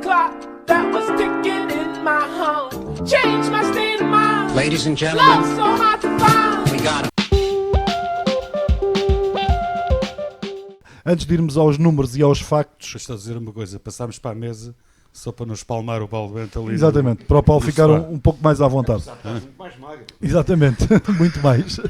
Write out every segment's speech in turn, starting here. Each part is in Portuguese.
clock that was ticking in my home. Changed my state of mind. Ladies and gentlemen, Love so hard to find. we got it. Antes de irmos aos números e aos factos... Deixa eu dizer uma coisa, passámos para a mesa só para nos palmar o Paulo Bento ali. Exatamente, para o Paulo ficar um pouco mais à vontade. Muito mais magro. Exatamente, muito mais.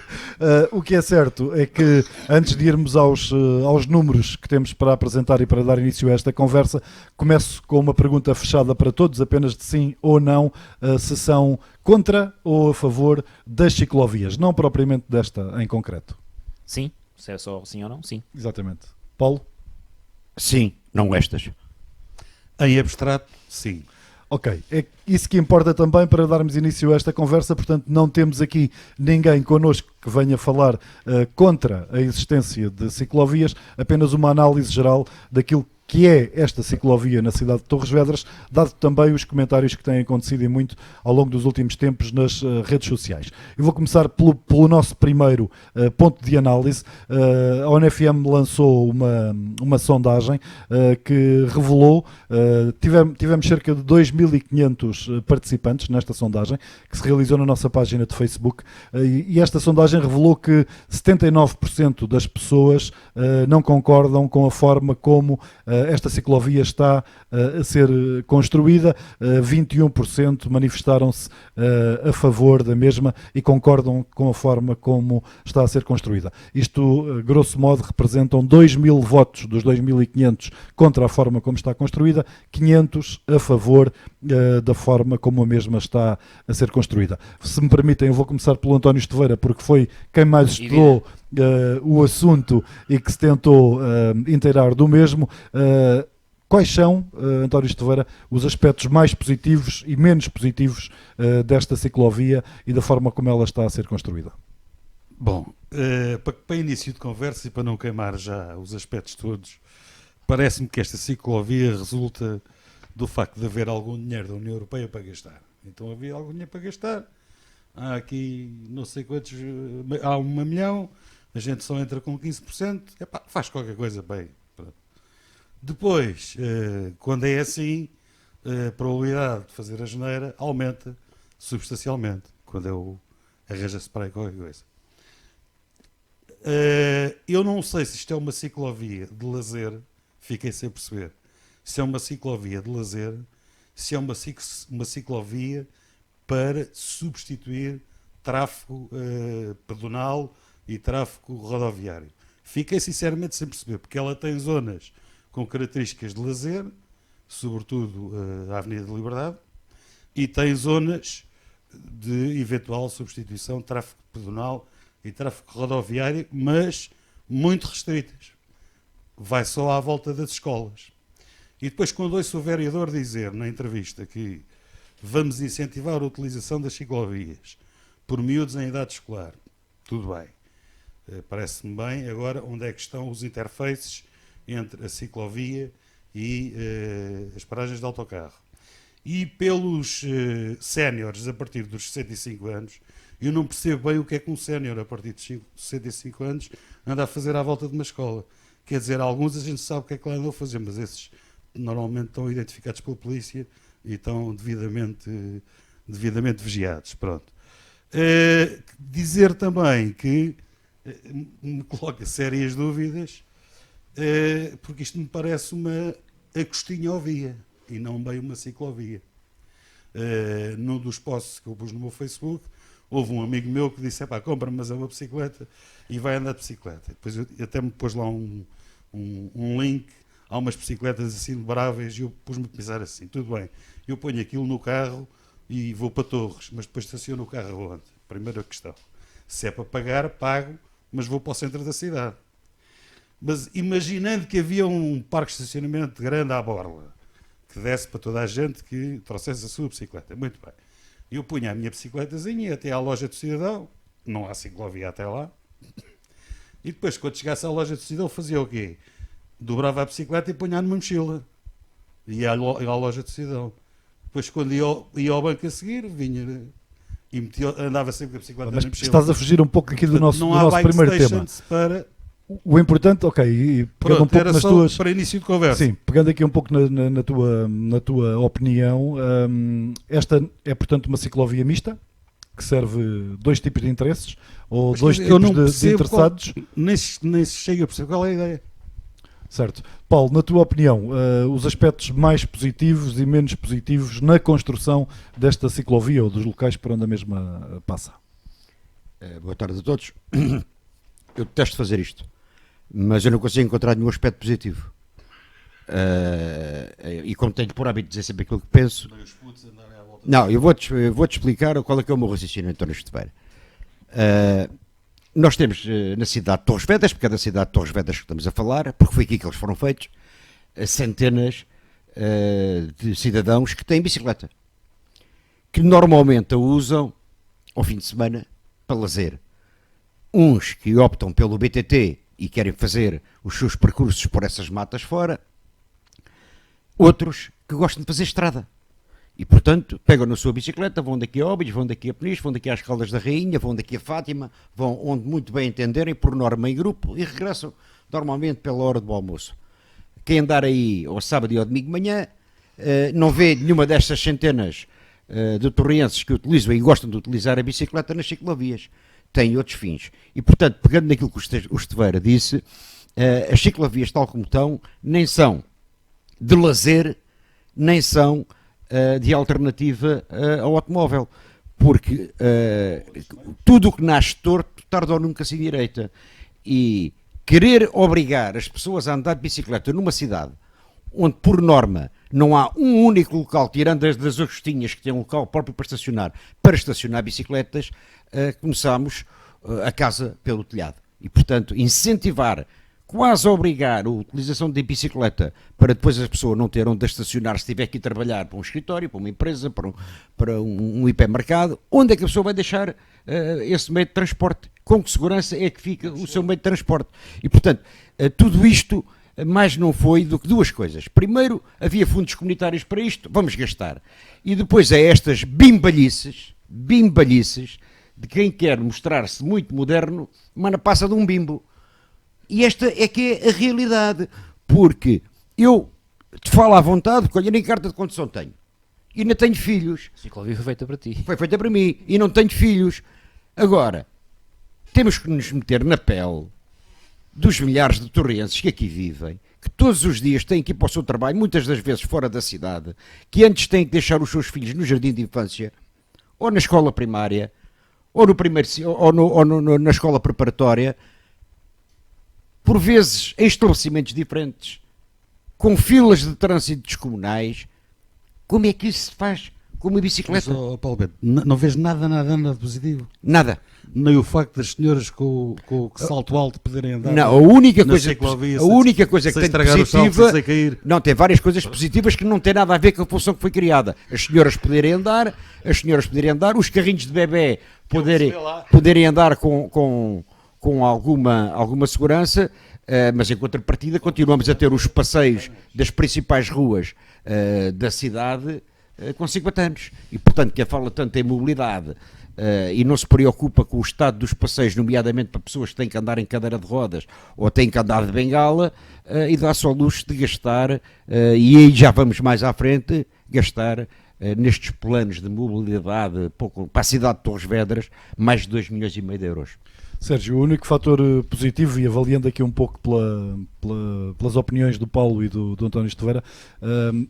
O que é certo é que antes de irmos aos números que temos para apresentar e para dar início a esta conversa, começo com uma pergunta fechada para todos, apenas de sim ou não, se são contra ou a favor das ciclovias, não propriamente desta em concreto. Sim, se é só sim ou não, sim. Exatamente. Paulo? Sim, não estas. Em abstrato, sim. Ok, é isso que importa também para darmos início a esta conversa, portanto não temos aqui ninguém connosco que venha falar contra a existência de ciclovias, apenas uma análise geral daquilo que é esta ciclovia na cidade de Torres Vedras, dado também os comentários que têm acontecido e muito ao longo dos últimos tempos nas redes sociais. Eu vou começar pelo nosso primeiro ponto de análise. A ONFM lançou uma sondagem que revelou, tivemos cerca de 2.500 participantes nesta sondagem, que se realizou na nossa página de Facebook, e esta sondagem revelou que 79% das pessoas não concordam com a forma como esta ciclovia está a ser construída, 21% manifestaram-se a favor da mesma e concordam com a forma como está a ser construída. Isto, grosso modo, representam 2.000 votos dos 2.500 contra a forma como está construída, 500 a favor da forma como a mesma está a ser construída. Se me permitem, eu vou começar pelo António Esteveira, porque foi quem mais estudou o assunto e que se tentou inteirar do mesmo. Quais são, António Esteveira, os aspectos mais positivos e menos positivos desta ciclovia e da forma como ela está a ser construída? Bom, para início de conversa e para não queimar já os aspectos todos, parece-me que esta ciclovia resulta do facto de haver algum dinheiro da União Europeia para gastar. Então havia algum dinheiro para gastar. Há aqui não sei quantos, há 1 milhão, a gente só entra com 15%, epá, faz qualquer coisa bem. Pronto. Depois, quando é assim, a probabilidade de fazer a geneira aumenta substancialmente, quando arranja-se para aí qualquer coisa. Eu não sei se isto é uma ciclovia de lazer, fiquei sem perceber. Se é uma ciclovia de lazer, se é uma ciclovia para substituir tráfego pedonal e tráfego rodoviário. Fiquei sinceramente sem perceber, porque ela tem zonas com características de lazer, sobretudo a Avenida da Liberdade, e tem zonas de eventual substituição de tráfego pedonal e tráfego rodoviário, mas muito restritas. Vai só à volta das escolas. E depois, quando ouço o vereador dizer na entrevista que vamos incentivar a utilização das ciclovias por miúdos em idade escolar, tudo bem. Parece-me bem. Agora, onde é que estão os interfaces entre a ciclovia e as paragens de autocarro? E pelos séniores a partir dos 65 anos, eu não percebo bem o que é que um sénior a partir de 65 anos anda a fazer à volta de uma escola. Quer dizer, alguns a gente sabe o que é que lá andam a fazer, mas esses normalmente estão identificados pela polícia e estão devidamente vigiados. Pronto. Dizer também que me coloca sérias dúvidas, porque isto me parece uma acostinhovia e não bem uma ciclovia. Num dos posts que eu pus no meu Facebook, houve um amigo meu que disse: compra, mas é uma bicicleta e vai andar de bicicleta. Depois eu até me pôs lá um link. Há umas bicicletas assim dobráveis e eu pus-me a pensar assim: tudo bem, eu ponho aquilo no carro e vou para Torres, mas depois estaciono o carro onde? Primeira questão. Se é para pagar, pago, mas vou para o centro da cidade. Mas imaginando que havia um parque de estacionamento grande à borla, que desse para toda a gente que trouxesse a sua bicicleta, muito bem. Eu punha a minha bicicletazinha até à loja do cidadão, não há ciclovia até lá, e depois, quando chegasse à loja do cidadão, fazia o quê? Dobrava a bicicleta e punha numa mochila. Ia à loja do cidadão. Depois, quando ia ao banco a seguir, vinha e andava sempre com a bicicleta na mochila. Estás a fugir um pouco aqui do nosso primeiro tema. Para O importante, ok, e pegando um Pronto, pouco era nas só tuas... para início de conversa. Sim, pegando aqui um pouco na tua opinião, esta é, portanto, uma ciclovia mista, que serve dois tipos de interesses, ou Mas, dois quer dizer, eu tipos não de percebo interessados. Nem se chega a perceber qual é a ideia. Certo. Paulo, na tua opinião, os aspectos mais positivos e menos positivos na construção desta ciclovia ou dos locais por onde a mesma passa? Boa tarde a todos. Eu detesto fazer isto, mas eu não consigo encontrar nenhum aspecto positivo. E como tenho por hábito dizer sempre aquilo que penso, não, eu vou-te explicar qual é que é o meu raciocínio, António Esteveira. Nós temos na cidade de Torres Vedras, porque é da cidade de Torres Vedras que estamos a falar, porque foi aqui que eles foram feitos, centenas de cidadãos que têm bicicleta, que normalmente a usam ao fim de semana para lazer. Uns que optam pelo BTT e querem fazer os seus percursos por essas matas fora, outros que gostam de fazer estrada. E, portanto, pegam na sua bicicleta, vão daqui a Óbidos, vão daqui a Peniche, vão daqui às Caldas da Rainha, vão daqui a Fátima, vão onde muito bem entenderem, por norma em grupo, e regressam normalmente pela hora do almoço. Quem andar aí ao sábado e ao domingo de manhã, não vê nenhuma destas centenas de torreenses que utilizam e gostam de utilizar a bicicleta nas ciclovias. Têm outros fins. E, portanto, pegando naquilo que o Esteveira disse, as ciclovias, tal como estão, nem são de lazer, nem são de alternativa ao automóvel. Porque tudo o que nasce torto, tarde ou nunca se endireita. E querer obrigar as pessoas a andar de bicicleta numa cidade onde, por norma, não há um único local, tirando as das Agostinhas, que tem um local próprio para estacionar bicicletas, começamos a casa pelo telhado. E, portanto, incentivar, quase obrigar a utilização de bicicleta para depois a pessoa não ter onde estacionar se tiver que ir trabalhar para um escritório, para uma empresa, para um hipermercado, onde é que a pessoa vai deixar esse meio de transporte? Com que segurança é que fica o seu meio de transporte? E, portanto, tudo isto mais não foi do que duas coisas. Primeiro, havia fundos comunitários para isto, vamos gastar. E depois é estas bimbalhices de quem quer mostrar-se muito moderno, mas na passa de um bimbo. E esta é que é a realidade. Porque eu te falo à vontade, porque olha, nem carta de condução tenho. E ainda tenho filhos. A ciclovia foi feita para ti. Foi feita para mim. E não tenho filhos. Agora, temos que nos meter na pele dos milhares de torrenses que aqui vivem, que todos os dias têm que ir para o seu trabalho, muitas das vezes fora da cidade, que antes têm que deixar os seus filhos no jardim de infância, ou na escola primária, ou, no primeiro, na escola preparatória, por vezes em estabelecimentos diferentes, com filas de trânsito descomunais. Como é que isso se faz com uma bicicleta? Mas, Paulo Bento, não vês nada de positivo? Nada. Nem o facto das senhoras com o salto alto poderem andar. Não, a única na coisa ciclovia, que tem de estragar o salto, positiva, sem cair. não, tem várias coisas positivas que não têm nada a ver com a função que foi criada. As senhoras poderem andar, os carrinhos de bebê poderem andar com alguma segurança, mas em contrapartida continuamos a ter os passeios das principais ruas da cidade com 50 anos. E, portanto, quem fala tanto em mobilidade e não se preocupa com o estado dos passeios, nomeadamente para pessoas que têm que andar em cadeira de rodas ou têm que andar de bengala, e dá-se ao luxo de gastar, e aí já vamos mais à frente, gastar nestes planos de mobilidade para a cidade de Torres Vedras mais de 2,5 milhões de euros. Sérgio, o único fator positivo, e avaliando aqui um pouco pelas opiniões do Paulo e do António Esteveira,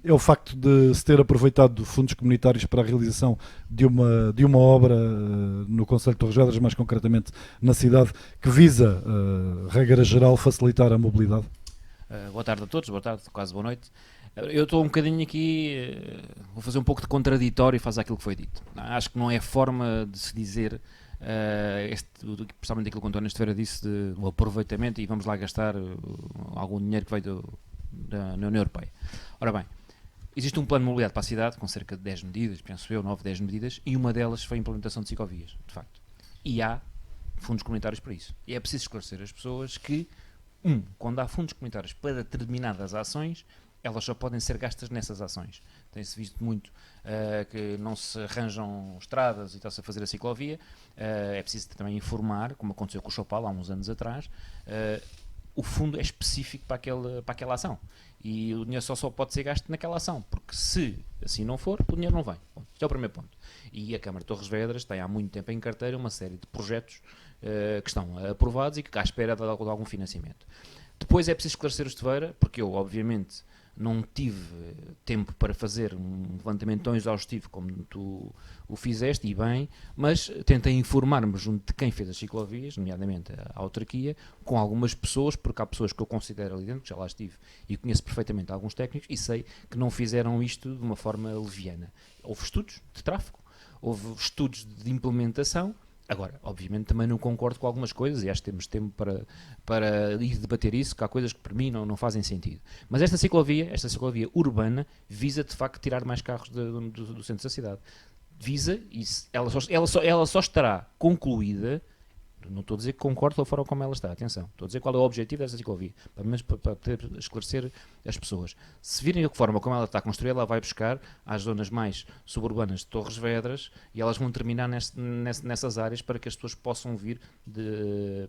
é o facto de se ter aproveitado fundos comunitários para a realização de uma obra no concelho de Torres Vedras, mais concretamente na cidade, que visa, regra geral, facilitar a mobilidade. Boa tarde a todos, boa tarde, quase boa noite. Eu estou um bocadinho aqui, vou fazer um pouco de contraditório face àquilo que foi dito. Acho que não é forma de se dizer, principalmente aquilo que o António Esteveira disse, do aproveitamento e vamos lá gastar algum dinheiro que veio da União Europeia. Ora bem, existe um plano de mobilidade para a cidade com cerca de 10 medidas, penso eu, 9, 10 medidas, e uma delas foi a implementação de ciclovias, de facto. E há fundos comunitários para isso. E é preciso esclarecer as pessoas que, quando há fundos comunitários para determinadas ações, elas só podem ser gastas nessas ações. Tem-se visto muito que não se arranjam estradas e está-se a fazer a ciclovia. É preciso também informar, como aconteceu com o Chopal há uns anos atrás, o fundo é específico para aquela ação. E o dinheiro só pode ser gasto naquela ação, porque se assim não for, o dinheiro não vem. Bom, este é o primeiro ponto. E a Câmara de Torres Vedras tem há muito tempo em carteira uma série de projetos que estão aprovados e que à espera de algum financiamento. Depois é preciso esclarecer o Esteveira, porque eu, obviamente, não tive tempo para fazer um levantamento tão exaustivo como tu o fizeste, e bem, mas tentei informar-me junto de quem fez as ciclovias, nomeadamente a autarquia, com algumas pessoas, porque há pessoas que eu considero ali dentro, que já lá estive, e conheço perfeitamente alguns técnicos, e sei que não fizeram isto de uma forma leviana. Houve estudos de tráfego, houve estudos de implementação. Agora, obviamente, também não concordo com algumas coisas e acho que temos tempo para ir debater isso, que há coisas que para mim não fazem sentido. Mas esta ciclovia urbana, visa de facto tirar mais carros do centro da cidade. Visa, e ela só estará concluída, não estou a dizer que concordo com a forma como ela está, atenção, estou a dizer qual é o objetivo desta ciclovia, pelo menos para poder esclarecer as pessoas. Se virem a forma como ela está construída, ela vai buscar às zonas mais suburbanas de Torres Vedras e elas vão terminar nessas áreas para que as pessoas possam vir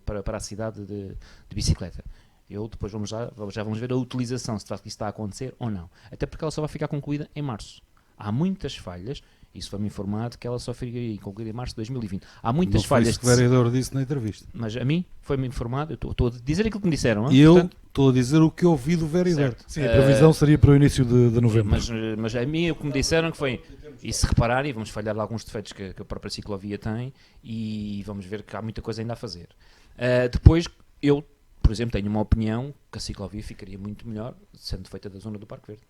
para a cidade de bicicleta. Depois já vamos ver a utilização, se de facto isso está a acontecer ou não. Até porque ela só vai ficar concluída em março. Há muitas falhas. Isso foi-me informado que ela só ficaria concluída em março de 2020. Há muitas falhas. Não foi isso que o vereador disse na entrevista. Mas a mim foi-me informado, eu estou a dizer aquilo que me disseram. E eu estou a dizer o que eu ouvi do vereador. Certo. Sim, a previsão seria para o início de novembro. Mas a mim o que me disseram que foi, e se repararem, vamos falhar de alguns defeitos que a própria ciclovia tem e vamos ver que há muita coisa ainda a fazer. Depois, eu, por exemplo, tenho uma opinião que a ciclovia ficaria muito melhor sendo feita da zona do Parque Verde.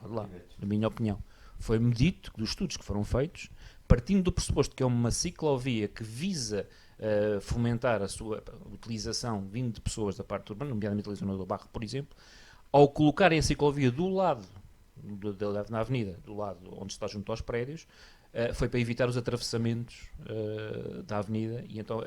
Lá, na minha opinião. Foi-me dito, dos estudos que foram feitos, partindo do pressuposto que é uma ciclovia que visa fomentar a sua utilização vindo de pessoas da parte urbana, nomeadamente da zona do Barro, por exemplo, ao colocarem a ciclovia do lado na avenida, do lado onde está junto aos prédios, foi para evitar os atravessamentos da avenida e então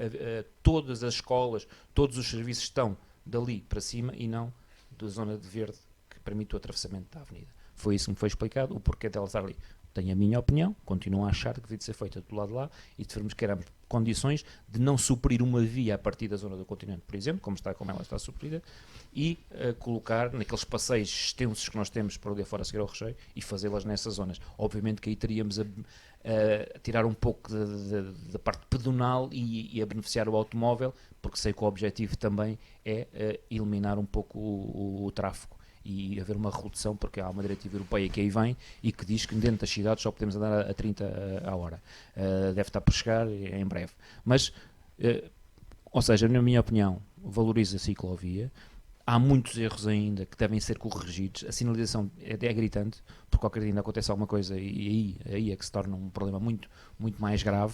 todas as escolas, todos os serviços estão dali para cima e não da zona de verde que permite o atravessamento da avenida. Foi isso que me foi explicado, o porquê dela estar ali. Tenho a minha opinião, continuo a achar que devia ser feita do lado de lá e devemos criar condições de não suprir uma via a partir da zona do continente, por exemplo, como ela está suprida, e colocar naqueles passeios extensos que nós temos para ali afora a seguir ao recheio e fazê-las nessas zonas. Obviamente que aí teríamos a tirar um pouco da parte pedonal e a beneficiar o automóvel, porque sei que o objetivo também é eliminar um pouco o tráfego e haver uma redução, porque há uma diretiva europeia que aí vem e que diz que dentro das cidades só podemos andar a 30 a hora. Deve estar por chegar em breve. Mas, ou seja, na minha opinião, valoriza a ciclovia. Há muitos erros ainda que devem ser corrigidos. A sinalização é gritante, porque qualquer dia ainda acontece alguma coisa e aí é que se torna um problema muito, muito mais grave.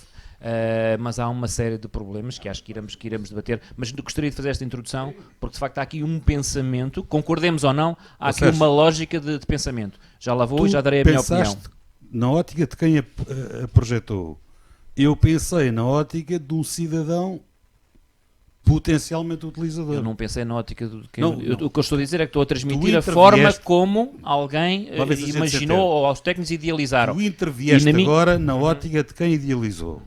Mas há uma série de problemas que acho que iremos debater. Mas gostaria de fazer esta introdução, porque de facto há aqui um pensamento, concordemos ou não, há aqui uma lógica de pensamento. Já lá vou e já darei a minha opinião. Na ótica de quem a projetou, eu pensei na ótica de um cidadão potencialmente utilizador. Eu não pensei na ótica do que... Não. O que eu estou a dizer é que estou a transmitir a forma como alguém imaginou ou aos técnicos idealizaram. Tu intervieste agora na ótica de quem idealizou.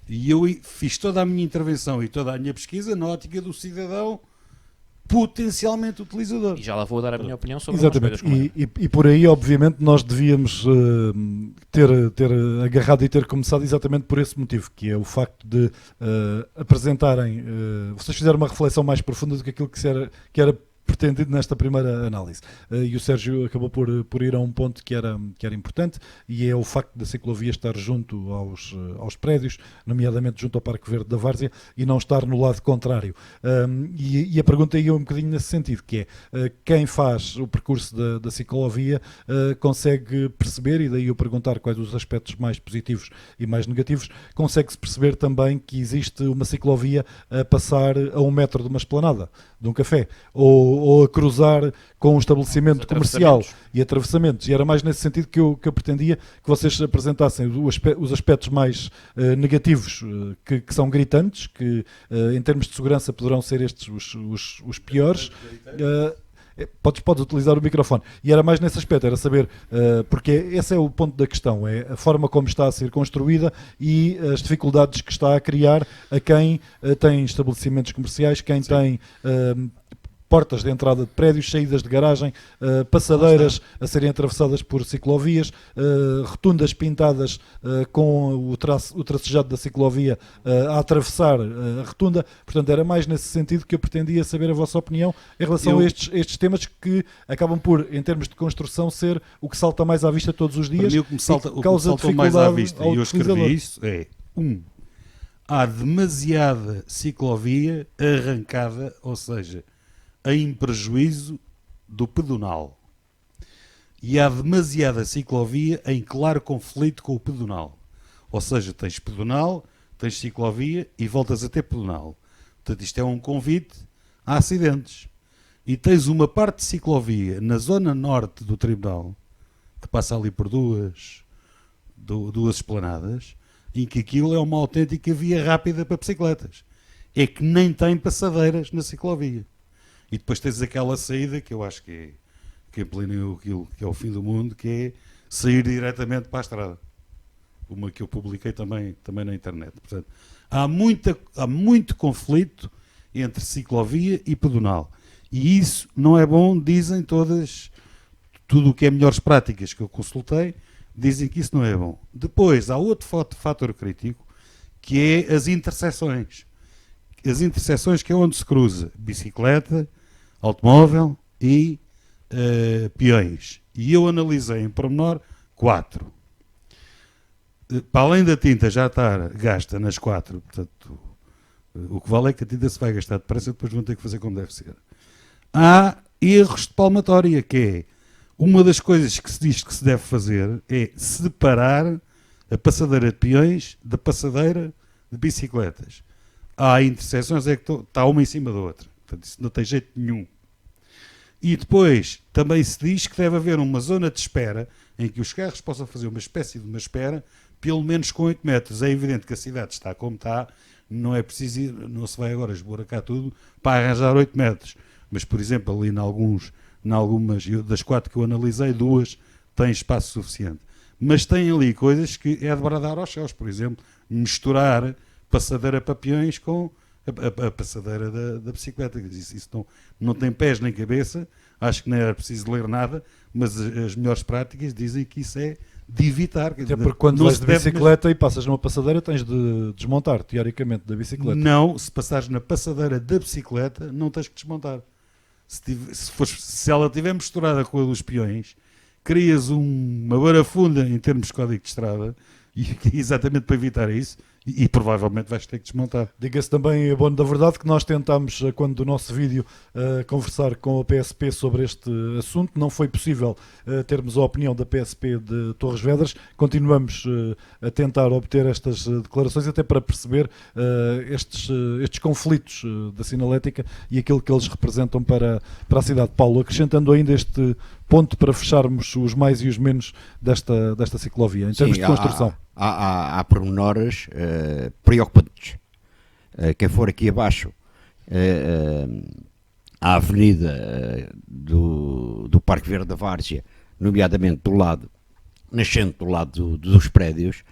E eu fiz toda a minha intervenção e toda a minha pesquisa na ótica do cidadão potencialmente utilizador. E já lá vou dar a minha opinião sobre Exatamente. algumas coisas. E por aí, obviamente, nós devíamos ter agarrado e ter começado exatamente por esse motivo, que é o facto de apresentarem... vocês fizeram uma reflexão mais profunda do que aquilo que era pretendido nesta primeira análise. E o Sérgio acabou por ir a um ponto que era importante, e é o facto da ciclovia estar junto aos prédios, nomeadamente junto ao Parque Verde da Várzea, e não estar no lado contrário. E a pergunta ia um bocadinho nesse sentido, que é quem faz o percurso da ciclovia consegue perceber, e daí eu perguntar quais os aspectos mais positivos e mais negativos, consegue-se perceber também que existe uma ciclovia a passar a 1 metro de uma esplanada, de um café, ou a cruzar com um estabelecimento comercial e atravessamentos. E era mais nesse sentido que eu pretendia que vocês apresentassem os aspectos mais negativos, que são gritantes, que em termos de segurança poderão ser estes os piores. Podes utilizar o microfone. E era mais nesse aspecto, era saber, porque esse é o ponto da questão, é a forma como está a ser construída e as dificuldades que está a criar a quem tem estabelecimentos comerciais, quem tem portas de entrada de prédios, saídas de garagem, passadeiras a serem atravessadas por ciclovias, rotundas pintadas com o tracejado da ciclovia a atravessar a rotunda. Portanto, era mais nesse sentido que eu pretendia saber a vossa opinião em relação a estes temas que acabam por, em termos de construção, ser o que salta mais à vista todos os dias. Para mim, o que me causa saltou mais à dificuldade vista, ao e eu utilizador. escrevi isso, há demasiada ciclovia arrancada, ou seja, em prejuízo do pedonal. E há demasiada ciclovia em claro conflito com o pedonal. Ou seja, tens pedonal, tens ciclovia e voltas a ter pedonal. Portanto, isto é um convite a acidentes. E tens uma parte de ciclovia na zona norte do Tribunal, que passa ali por duas esplanadas, em que aquilo é uma autêntica via rápida para bicicletas. É que nem tem passadeiras na ciclovia. E depois tens aquela saída que eu acho que em pleno aquilo que é o fim do mundo, que é sair diretamente para a estrada. Uma que eu publiquei também na internet. Portanto, há muito conflito entre ciclovia e pedonal. E isso não é bom, dizem tudo o que é melhores práticas que eu consultei, dizem que isso não é bom. Depois, há outro fator crítico, que é as interseções. As interseções que é onde se cruza bicicleta, automóvel e peões. E eu analisei em pormenor 4. Para além da tinta já estar gasta nas 4, portanto, o que vale é que a tinta se vai gastar depressa e depois vão ter que fazer como deve ser. Há erros de palmatória, que é uma das coisas que se diz que se deve fazer é separar a passadeira de peões da passadeira de bicicletas. Há interseções é que está uma em cima da outra. Portanto, isso não tem jeito nenhum. E depois também se diz que deve haver uma zona de espera em que os carros possam fazer uma espécie de uma espera pelo menos com 8 metros. É evidente que a cidade está como está, não é preciso ir, não se vai agora esburacar tudo para arranjar 8 metros. Mas, por exemplo, ali em algumas das 4 que eu analisei, 2 têm espaço suficiente. Mas tem ali coisas que é de bradar aos céus. Por exemplo, misturar passadeira para peões com a passadeira da bicicleta. Isso não tem pés nem cabeça. Acho que não era preciso ler nada, mas as melhores práticas dizem que isso é de evitar. Até porque quando vais de bicicleta e passas numa passadeira, tens de desmontar, teoricamente, da bicicleta. Não, se passares na passadeira da bicicleta, não tens que desmontar. Se ela estiver misturada com a dos peões, crias uma barafunda em termos de código de estrada, e exatamente para evitar isso, e provavelmente vais ter que desmontar. Diga-se também, abono da verdade, que nós tentámos, quando do nosso vídeo, conversar com a PSP sobre este assunto. Não foi possível termos a opinião da PSP de Torres Vedras. Continuamos a tentar obter estas declarações, até para perceber estes conflitos da sinalética e aquilo que eles representam para a cidade de Paulo. Acrescentando ainda este ponto para fecharmos os mais e os menos desta ciclovia, em termos de construção. Há pormenores preocupantes. Quem for aqui abaixo, a avenida do Parque Verde da Várzea, nomeadamente nascente do lado dos prédios,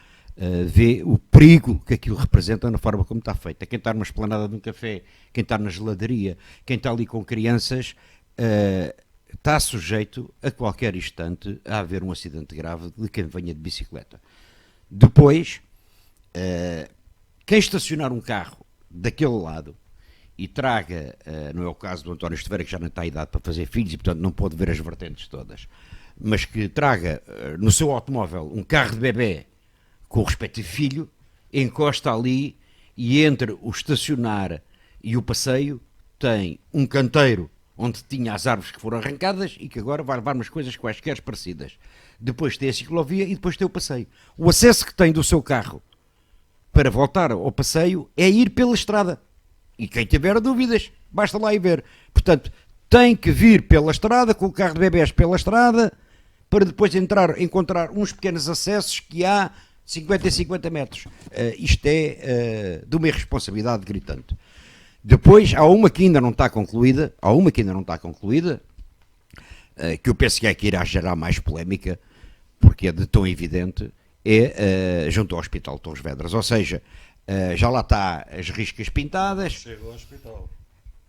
vê o perigo que aquilo representa na forma como está feita. Quem está numa esplanada de um café, quem está na geladaria, quem está ali com crianças, está sujeito a qualquer instante a haver um acidente grave de quem venha de bicicleta. Depois, quem estacionar um carro daquele lado e traga, não é o caso do António Esteveira, que já não está a idade para fazer filhos e portanto não pode ver as vertentes todas, mas que traga no seu automóvel um carro de bebê com o respectivo filho, encosta ali e entre o estacionar e o passeio tem um canteiro onde tinha as árvores que foram arrancadas e que agora vai levar umas coisas quaisquer parecidas. Depois tem a ciclovia e depois tem o passeio. O acesso que tem do seu carro para voltar ao passeio é ir pela estrada. E quem tiver dúvidas, basta lá ir ver. Portanto, tem que vir pela estrada, com o carro de bebés pela estrada, para depois encontrar uns pequenos acessos que há 50 e 50 metros. Isto é de uma irresponsabilidade gritante. Depois, há uma que ainda não está concluída, que eu penso que é que irá gerar mais polémica, porque é de tão evidente, junto ao Hospital de Torres Vedras. Ou seja, já lá está as riscas pintadas. Chega ao hospital.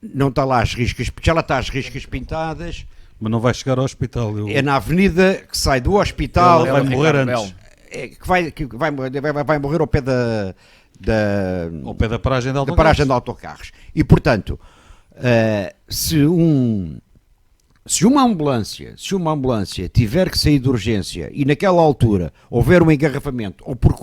não está lá as riscas, já lá está as riscas pintadas, Mas não vai chegar ao hospital. é na avenida que sai do hospital, Ela vai Ricardo morrer Belo. antes. vai morrer ao pé Ao pé da paragem de da autocarros. paragem de autocarros. E, portanto, se uma ambulância tiver que sair de urgência e naquela altura houver um engarrafamento ou por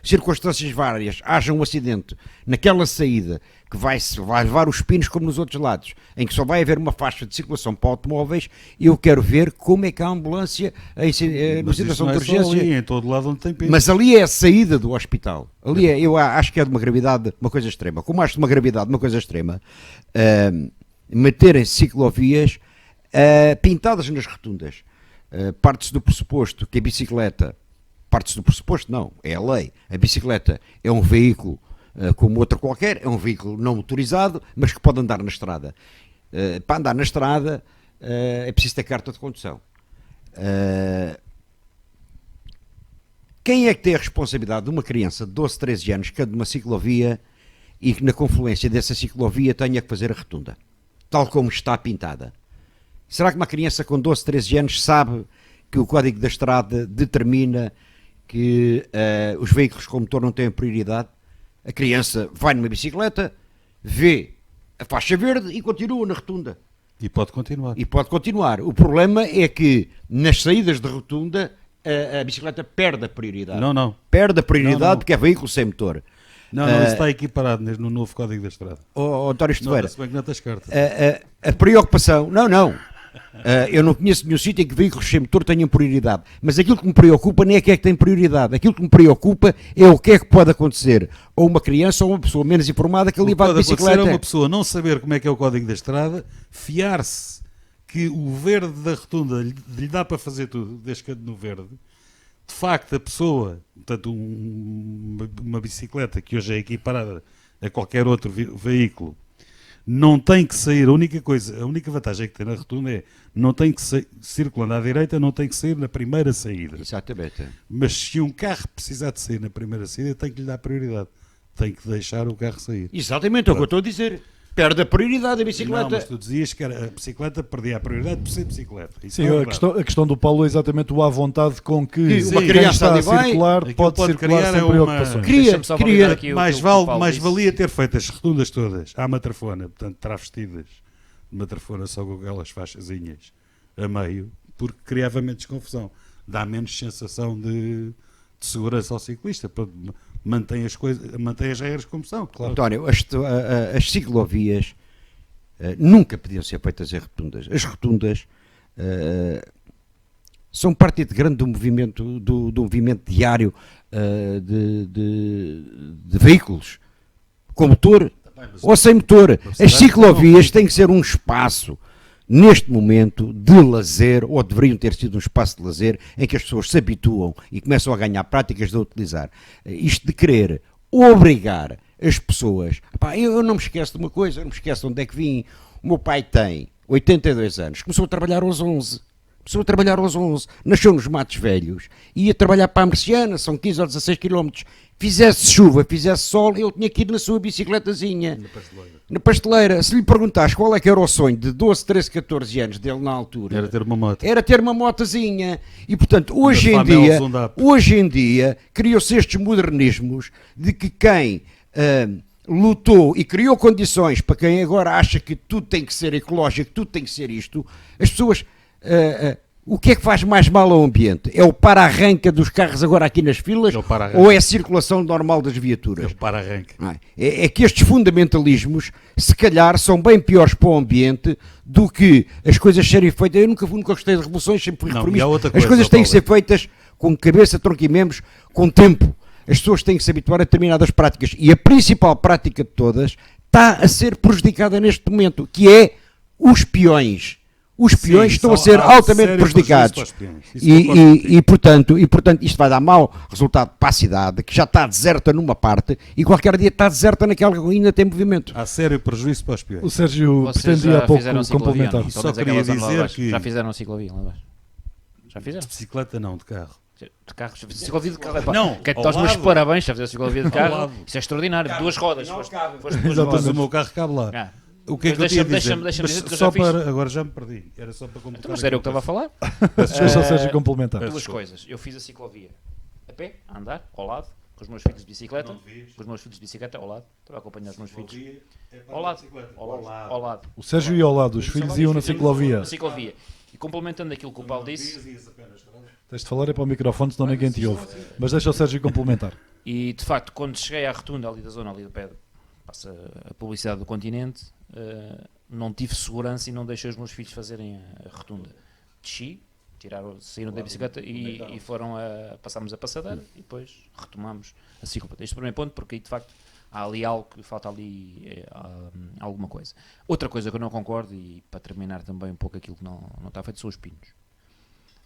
circunstâncias várias haja um acidente naquela saída que vai levar os pinos como nos outros lados, em que só vai haver uma faixa de circulação para automóveis, eu quero ver como é que a ambulância, numa Mas isso situação não de é só urgência... ali, em todo lado onde tem pino. Mas ali é a saída do hospital. Ali eu acho que é de uma gravidade, uma coisa extrema. Como acho de uma gravidade, uma coisa extrema, meterem ciclovias pintadas nas rotundas. Parte-se do pressuposto que a bicicleta, parte-se do pressuposto não, é a lei. A bicicleta é um veículo como outro qualquer, é um veículo não motorizado, mas que pode andar na estrada. Para andar na estrada é preciso ter carta de condução. Quem é que tem a responsabilidade de uma criança de 12, 13 anos que anda numa ciclovia e que na confluência dessa ciclovia tenha que fazer a rotunda, tal como está pintada? Será que uma criança com 12, 13 anos sabe que o Código da Estrada determina que os veículos com motor não têm prioridade? A criança vai numa bicicleta, vê a faixa verde e continua na rotunda. E pode continuar. E pode continuar. O problema é que nas saídas de rotunda a bicicleta perde a prioridade. Não. Perde a prioridade Não. porque é veículo sem motor. Não, isso está equiparado no novo Código da Estrada. António Esteveira, Se bem que não tens carta. a preocupação... Não. Eu não conheço nenhum sítio em que veículos sem motor tenham prioridade. Mas aquilo que me preocupa nem é que é que tem prioridade. Aquilo que me preocupa é o que é que pode acontecer a uma criança ou uma pessoa menos informada que ali vai de Pode acontecer bicicleta. a uma pessoa não saber como é que é o Código da Estrada, fiar-se que o verde da rotunda lhe dá para fazer tudo, desde que ande no verde. De facto, a pessoa, portanto, uma bicicleta que hoje é equiparada a qualquer outro veículo, não tem que sair, a única vantagem que tem na rotunda é não tem que sair, circulando à direita, não tem que sair na primeira saída. Exatamente. Mas se um carro precisar de sair na primeira saída, tem que lhe dar prioridade. Tem que deixar o carro sair. Exatamente, é o que eu estou a dizer. Perde a prioridade a bicicleta. Não, mas tu dizias que a bicicleta perdia a prioridade por ser bicicleta. Isso Sim, não é a verdade. questão do Paulo é exatamente o à vontade com que Sim, uma quem criança está a ali vai, circular aquilo pode pode circular criar sem uma- preocupações. Deixa-me só validar aqui o Mais que o Paulo mais disse. valia ter feito as rotundas todas à matrafona, portanto, travestidas de matrafona só com aquelas faixazinhas a meio, porque criava menos confusão. Dá menos sensação de segurança ao ciclista. Mantém as regras como são, claro. António, as ciclovias nunca podiam ser feitas em rotundas. As rotundas são parte integrante do movimento diário de veículos com motor ou sem motor. As ciclovias têm que ser um espaço, neste momento, de lazer, ou deveriam ter sido um espaço de lazer, em que as pessoas se habituam e começam a ganhar práticas de utilizar. Isto de querer obrigar as pessoas... Epá, eu não me esqueço de uma coisa, eu não me esqueço de onde é que vim. O meu pai tem 82 anos, começou a trabalhar aos 11. Nasceu nos Matos Velhos, ia trabalhar para a Merciana, são 15 ou 16 km. Fizesse chuva, fizesse sol, ele tinha que ir na sua bicicletazinha, na pasteleira. Se lhe perguntares qual é que era o sonho de 12, 13, 14 anos dele na altura, Era ter uma moto. era ter uma motozinha. E portanto, hoje Da em Famel Zundap. dia, criou-se estes modernismos de que quem lutou e criou condições para quem agora acha que tudo tem que ser ecológico, tudo tem que ser isto, as pessoas... o que é que faz mais mal ao ambiente? É o para-arranca dos carros agora aqui nas filas É o para-arranca. ou é a circulação normal das viaturas? É para arranque. Não é? É que estes fundamentalismos, se calhar, são bem piores para o ambiente do que as coisas serem feitas. Eu nunca gostei de revoluções, sempre fui Não, reformista. e há outra As coisa, coisas têm que Paulo. ser feitas com cabeça, tronco e membros, com tempo. As pessoas têm que se habituar a determinadas práticas. E a principal prática de todas está a ser prejudicada neste momento, que é os peões. Os peões Sim, estão a são- ser há altamente sério prejudicados. prejuízo para os peões. Isso concordo contigo. E, portanto, isto vai dar mau resultado para a cidade, que já está deserta numa parte, e qualquer dia está deserta naquela que ainda tem movimento. Há sério prejuízo para os O peões. Sérgio Vocês pretendia há já pouco fizeram ciclovia, complementar. não? Só Pelo menos queria aquela zona lá dizer abaixo. que- Já fizeram ciclovia lá abaixo? Já fizeram? De bicicleta não, de carro. De carro, ciclovia de carro. Epá, Não, que é que ao dás meus lado. parabéns, já fizeste ciclovia de Ao carro. lado. Isso é extraordinário. Duas rodas. Foste duas Mas rodas. o meu carro cabe lá. Ah, O que é Mas que eu tinha a dizer? deixa-me Mas dizer que eu só já fiz. para, agora já me perdi. Era só para completar. Então, mas era eu que estava a falar. Deixa o Sérgio complementar. Peço Duas desculpa. coisas. Eu fiz a ciclovia a pé, a andar, ao lado, com os meus filhos de bicicleta. Não devias. Com os meus filhos de bicicleta, ao lado. Estava a acompanhar os meus filhos. Ciclovia é para Ao a lado. bicicleta. Ao lado. Ao lado. O Sérgio ia ao lado, os filhos iam na ciclovia. Na ciclovia. E complementando aquilo que o Paulo disse, Tens de falar é para o microfone, senão ninguém te ouve. Mas deixa o Sérgio complementar. e de facto, quando cheguei à rotunda ali da zona, ali do pé, passa a publicidade do Continente, não tive segurança e não deixei os meus filhos fazerem a rotunda. Desci, saíram da bicicleta e foram passámos a passadeira e depois retomámos a ciclovia. Este é o primeiro ponto, porque aí de facto há ali algo que falta ali alguma coisa. Outra coisa que eu não concordo, e para terminar também um pouco aquilo que não está feito, são os pinos.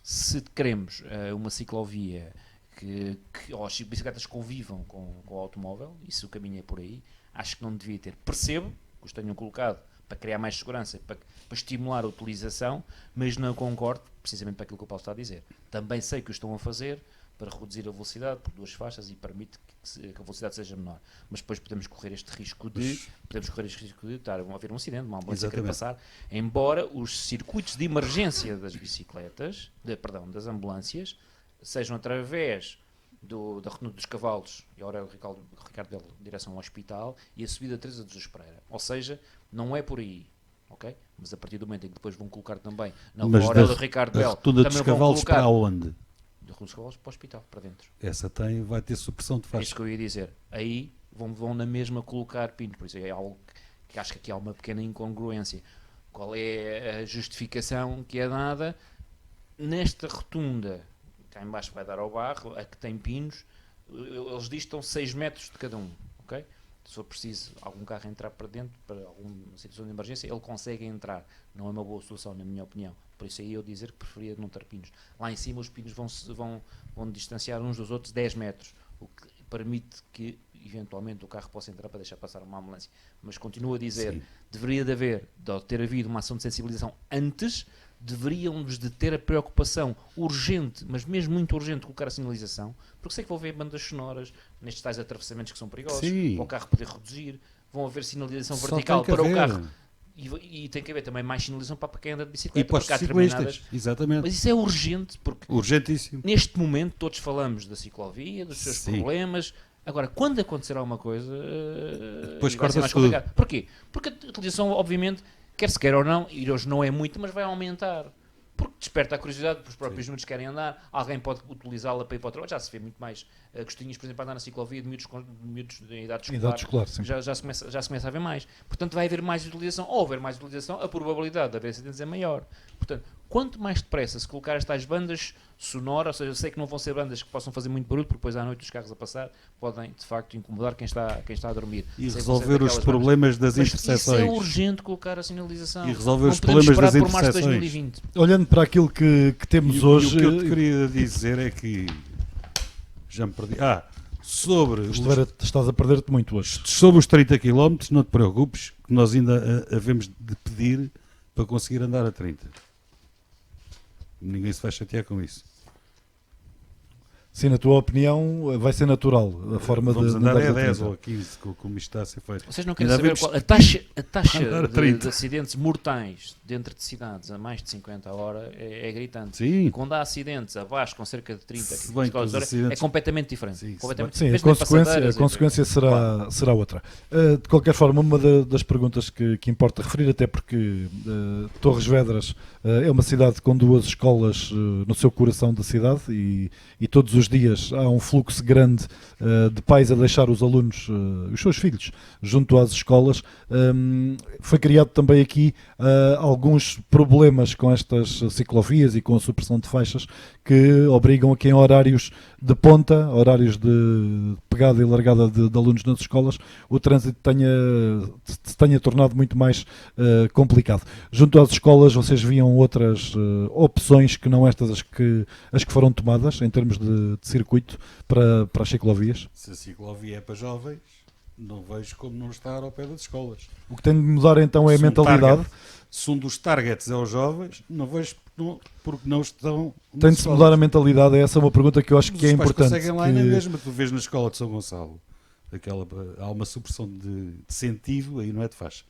Se queremos uma ciclovia que as bicicletas convivam com o automóvel, e se o caminho é por aí, acho que não devia ter. Percebo que os tenham colocado para criar mais segurança, para estimular a utilização, mas não concordo precisamente para aquilo que o Paulo está a dizer. Também sei que o estão a fazer para reduzir a velocidade por 2 faixas e permite que a velocidade seja menor. Mas depois podemos correr este risco de estar a haver um acidente, uma ambulância querer passar, embora os circuitos de emergência das bicicletas, das ambulâncias, sejam através da Rotunda dos Cavalos e Aurélio Ricardo Belo, direção ao hospital, e a subida Teresa de Jesus Pereira. Ou seja, não é por aí. Ok? Mas a partir do momento em que depois vão colocar também na Mas Aurélio Ricardo a Belo, rotunda também dos vão cavalos colocar para onde? da Rotunda dos Cavalos para o hospital, para dentro. Essa vai ter supressão de É faixa. isso que eu ia dizer. Aí vão na mesma colocar pinos. Por isso é algo que acho que aqui há uma pequena incongruência. Qual é a justificação que é dada nesta rotunda? Cá em baixo vai dar ao barro, a que tem pinos, eles dizem que estão 6 metros de cada um. Ok? Se for preciso algum carro entrar para dentro, para alguma situação de emergência, ele consegue entrar. Não é uma boa solução, na minha opinião. Por isso aí eu dizer que preferia não ter pinos. Lá em cima os pinos vão distanciar uns dos outros 10 metros, o que permite que eventualmente o carro possa entrar para deixar passar uma ambulância. Mas continuo a dizer, Sim. deveria de ter havido uma ação de sensibilização antes, deveríamos de ter a preocupação urgente, mas mesmo muito urgente, de colocar a sinalização, porque sei que vão haver bandas sonoras nestes tais atravessamentos que são perigosos, Sim. para o carro poder reduzir, vão haver sinalização Só vertical tem que para o haver. carro, e tem que haver também mais sinalização para quem anda de E bicicleta, para os porque há ciclistas. determinadas... Exatamente. Mas isso é urgente, porque Urgentíssimo. neste momento todos falamos da ciclovia, dos seus Sim. problemas. Agora, quando acontecer alguma coisa, Depois vai ser corta-se mais tudo. complicado. Porquê? Porque a utilização, obviamente, quer se queira ou não, e hoje não é muito, mas vai aumentar. Porque desperta a curiosidade, porque os próprios miúdos querem andar, alguém pode utilizá-la para ir para o trabalho. Já se vê muito mais gostinhos, por exemplo, a andar na ciclovia de miúdos em idade escolar. Idade escolar, sim. Já se começa a ver mais. Portanto, vai haver mais utilização. Ao haver mais utilização, a probabilidade de haver acidentes é maior. Portanto, quanto mais depressa se colocar estas bandas sonoras, ou seja, eu sei que não vão ser bandas que possam fazer muito barulho, porque depois à noite os carros a passar podem, de facto, incomodar quem está a dormir. E Sei que resolver vão ser os daquelas problemas das bandas. Mas isso é interseções. urgente colocar a sinalização. E resolver Não os podemos problemas esperar das por março de interseções. 2020. Olhando para aquilo que temos E hoje, o que eu te queria dizer é que já me perdi. estás a perder-te muito hoje. Sobre os 30 km, não te preocupes, que nós ainda havemos de pedir para conseguir andar a 30. Ninguém se vai chatear com isso. Sim, na tua opinião, vai ser natural a forma Vamos de andar andares a a 10 30. ou a 15, como isto está a ser feito. Vocês não querem Ainda saber devemos a taxa andar a de 30. acidentes mortais dentro de cidades a mais de 50 a hora é gritante. Sim. E quando há acidentes abaixo com cerca de 30 Se km bem que os hora, é acidentes- completamente diferente. Sim, se Completamente Sim, a mesmo em consequência, passadeiras, será outra. De qualquer forma, uma das perguntas que importa referir, até porque Torres Vedras é uma cidade com 2 escolas no seu coração da cidade e todos os dias há um fluxo grande de pais a deixar os alunos, os seus filhos, junto às escolas. Foi criado também aqui alguns problemas com estas ciclovias e com a supressão de faixas que obrigam a que em horários de ponta, horários de pegada e largada de alunos nas escolas, o trânsito se tenha tornado muito mais complicado. Junto às escolas, vocês viam outras opções que não estas as que foram tomadas em termos de circuito para as ciclovias? Se a ciclovia é para jovens, não vejo como não estar ao pé das escolas. O que tem de mudar então é a Se um mentalidade. Se um dos targets é os jovens, não vejo porque não estão. Tem de se mudar a mentalidade, essa é uma pergunta que eu acho que é Os pais importante. conseguem lá na mesma. Tu vês na escola de São Gonçalo, há uma supressão de sentido, aí não é de faixa.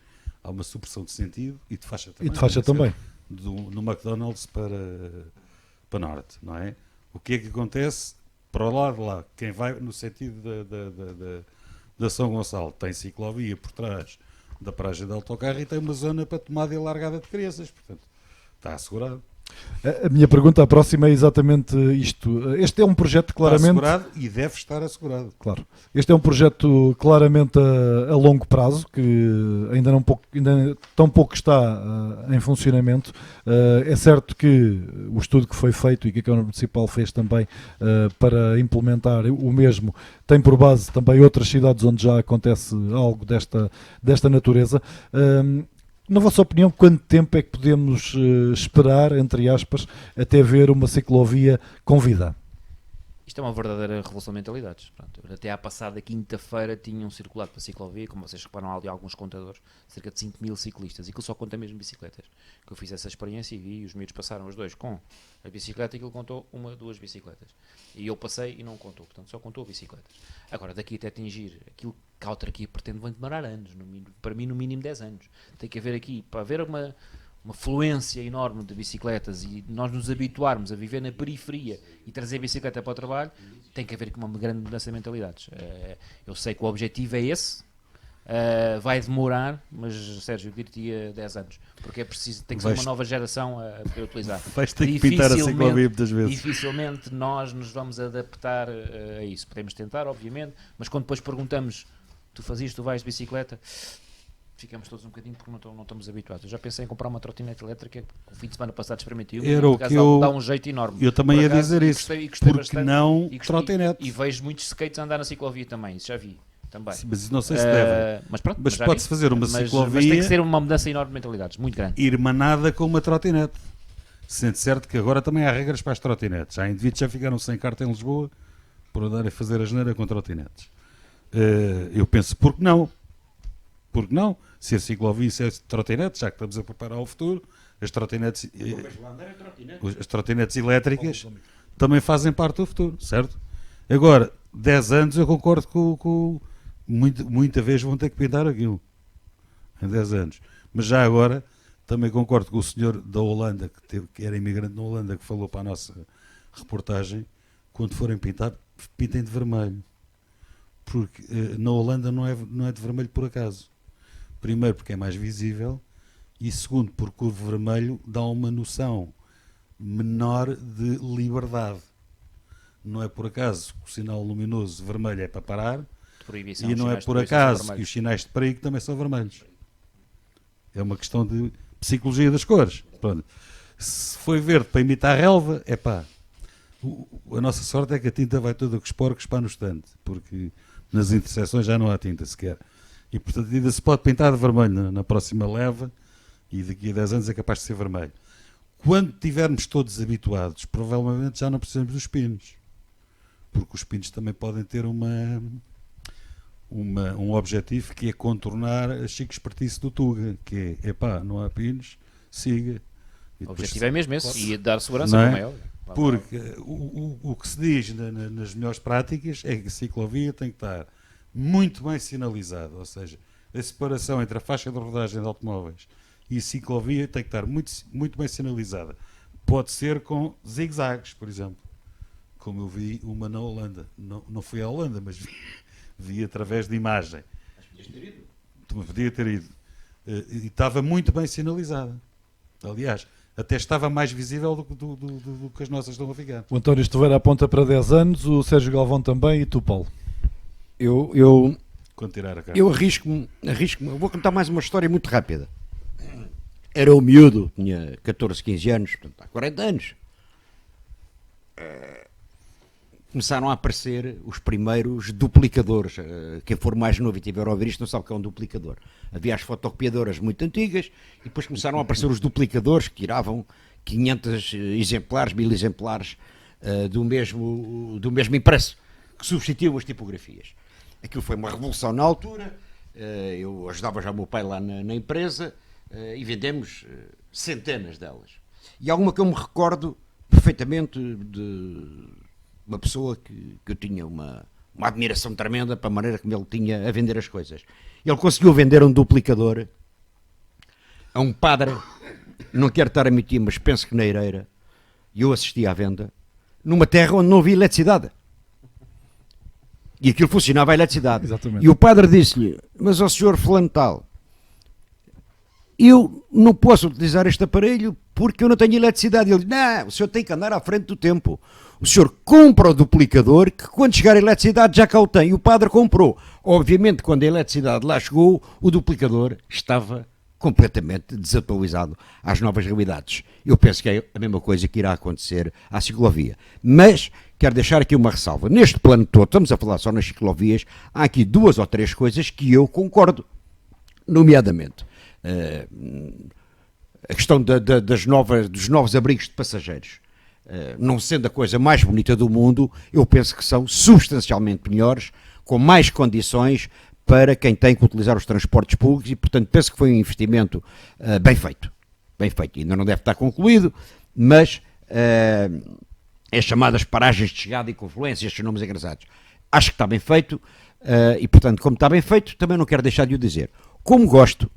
há uma supressão de sentido e de faixa também. E de faixa também. No McDonald's para norte, não é? O que é que acontece? Para o lado de lá, quem vai no sentido da São Gonçalo tem ciclovia por trás da paragem de autocarro e tem uma zona para tomada e largada de crianças, portanto, está assegurado. A minha pergunta, a próxima, é exatamente isto. Este é um projeto claramente... Está assegurado e deve estar assegurado. Claro. Este é um projeto claramente a longo prazo, que ainda tão pouco está em funcionamento. É certo que o estudo que foi feito e que a Câmara Municipal fez também para implementar o mesmo tem por base também outras cidades onde já acontece algo desta natureza. Na vossa opinião, quanto tempo é que podemos esperar, entre aspas, até ver uma ciclovia com vida? Isto é uma verdadeira revolução de mentalidades. Pronto, até à passada quinta-feira tinham circulado para a ciclovia, como vocês reparam, há ali alguns contadores, cerca de 5.000 ciclistas, e aquilo só conta mesmo bicicletas. Que eu fiz essa experiência e vi, os miúdos passaram os dois com a bicicleta e aquilo contou uma, duas bicicletas. E eu passei e não contou, portanto só contou bicicletas. Agora, daqui até atingir aquilo que a autarquia pretende, vai demorar anos, para mim no mínimo 10 anos. Tem que haver aqui, para haver uma fluência enorme de bicicletas e nós nos habituarmos a viver na periferia e trazer a bicicleta para o trabalho, tem que haver uma grande mudança de mentalidades. Eu sei que o objetivo é esse, vai demorar, mas Sérgio, eu diria 10 anos, porque é preciso, tem que ser uma nova geração a poder utilizar. Vais ter que pintar a ciclovia muitas vezes. Dificilmente nós nos vamos adaptar a isso. Podemos tentar, obviamente, mas quando depois perguntamos, tu fazes, tu vais de bicicleta, ficamos todos um bocadinho porque não estamos habituados. Eu já pensei em comprar uma trotinete elétrica, o fim de semana passado experimentei uma, era o que eu dá um jeito enorme. Eu também ia dizer isso, gostei porque bastante, não trotinete. E vejo muitos skates a andar na ciclovia também, isso já vi. Também. Mas não sei se deve. Mas pronto, mas pode-se fazer uma ciclovia. Mas tem que ser uma mudança enorme de mentalidades, muito grande. Irmanada com uma trotinete. Sendo certo que agora também há regras para as trotinetes. Há indivíduos que já ficaram sem carta em Lisboa por andarem a fazer a geneira com trotinetes. Eu penso, por que não? Por que não? Se a ciclovia e se a trotinete, já que estamos a preparar o futuro, as trotinetes elétricas também fazem parte do futuro, certo? Agora, 10 anos eu concordo com muita vez vão ter que pintar aquilo. Em 10 anos. Mas já agora também concordo com o senhor da Holanda, que era imigrante na Holanda, que falou para a nossa reportagem, quando forem pintar, pintem de vermelho. Porque na Holanda não é de vermelho por acaso. Primeiro porque é mais visível e segundo porque o vermelho dá uma noção menor de liberdade. Não é por acaso que o sinal luminoso vermelho é para parar e não é por acaso que os sinais de perigo também são vermelhos. É uma questão de psicologia das cores. Pronto. Se foi verde para imitar a relva, é pá. A nossa sorte é que a tinta vai toda com os porcos para no estante, porque nas interseções já não há tinta sequer. E portanto ainda se pode pintar de vermelho na próxima leva e daqui a 10 anos é capaz de ser vermelho. Quando estivermos todos habituados, provavelmente já não precisamos dos pinos. Porque os pinos também podem ter um objetivo que é contornar a chique espertice do Tuga, que é, epá, não há pinos, siga. O objetivo é mesmo esse, e dar segurança, como é óbvio. Porque o que se diz nas melhores práticas é que a ciclovia tem que estar muito bem sinalizada, ou seja, a separação entre a faixa de rodagem de automóveis e a ciclovia tem que estar muito, muito bem sinalizada. Pode ser com zigue-zagues, por exemplo, como eu vi uma na Holanda. Não fui à Holanda, mas vi através de imagem. Mas podias ter ido. Podia ter ido. E estava muito bem sinalizada. Aliás, até estava mais visível do que as nossas estão a ficar. O António Esteveira aponta para 10 anos, o Sérgio Galvão também e tu, Paulo? Eu arrisco-me, eu vou contar mais uma história muito rápida. Era um miúdo, tinha 14, 15 anos, portanto, há 40 anos. Começaram a aparecer os primeiros duplicadores. Quem for mais novo e tiver a ouvir isto não sabe o que é um duplicador. Havia as fotocopiadoras muito antigas e depois começaram a aparecer os duplicadores que tiravam 500 exemplares, 1000 exemplares do mesmo impresso, que substituíam as tipografias. Aquilo foi uma revolução na altura. Eu ajudava já o meu pai lá na empresa e vendemos centenas delas. E alguma que eu me recordo perfeitamente de uma pessoa que eu tinha uma admiração tremenda para a maneira como ele tinha a vender as coisas. Ele conseguiu vender um duplicador a um padre, não quero estar a mentir, mas penso que na Eireira, e eu assisti à venda, numa terra onde não havia eletricidade. E aquilo funcionava a eletricidade. Exatamente. E o padre disse-lhe, mas ao senhor fulano tal, eu não posso utilizar este aparelho porque eu não tenho eletricidade. Ele disse, não, o senhor tem que andar à frente do tempo. O senhor compra o duplicador que quando chegar a eletricidade já cá o tem. E o padre comprou. Obviamente, quando a eletricidade lá chegou, o duplicador estava completamente desatualizado às novas realidades. Eu penso que é a mesma coisa que irá acontecer à ciclovia. Mas quero deixar aqui uma ressalva. Neste plano todo, estamos a falar só nas ciclovias, há aqui 2 ou 3 coisas que eu concordo. Nomeadamente, a questão dos novos abrigos de passageiros. Não sendo a coisa mais bonita do mundo, eu penso que são substancialmente melhores, com mais condições para quem tem que utilizar os transportes públicos e, portanto, penso que foi um investimento bem feito. Bem feito. Ainda não deve estar concluído, mas as chamadas paragens de chegada e confluência, estes nomes engraçados, acho que está bem feito e, portanto, como está bem feito, também não quero deixar de o dizer. Como gosto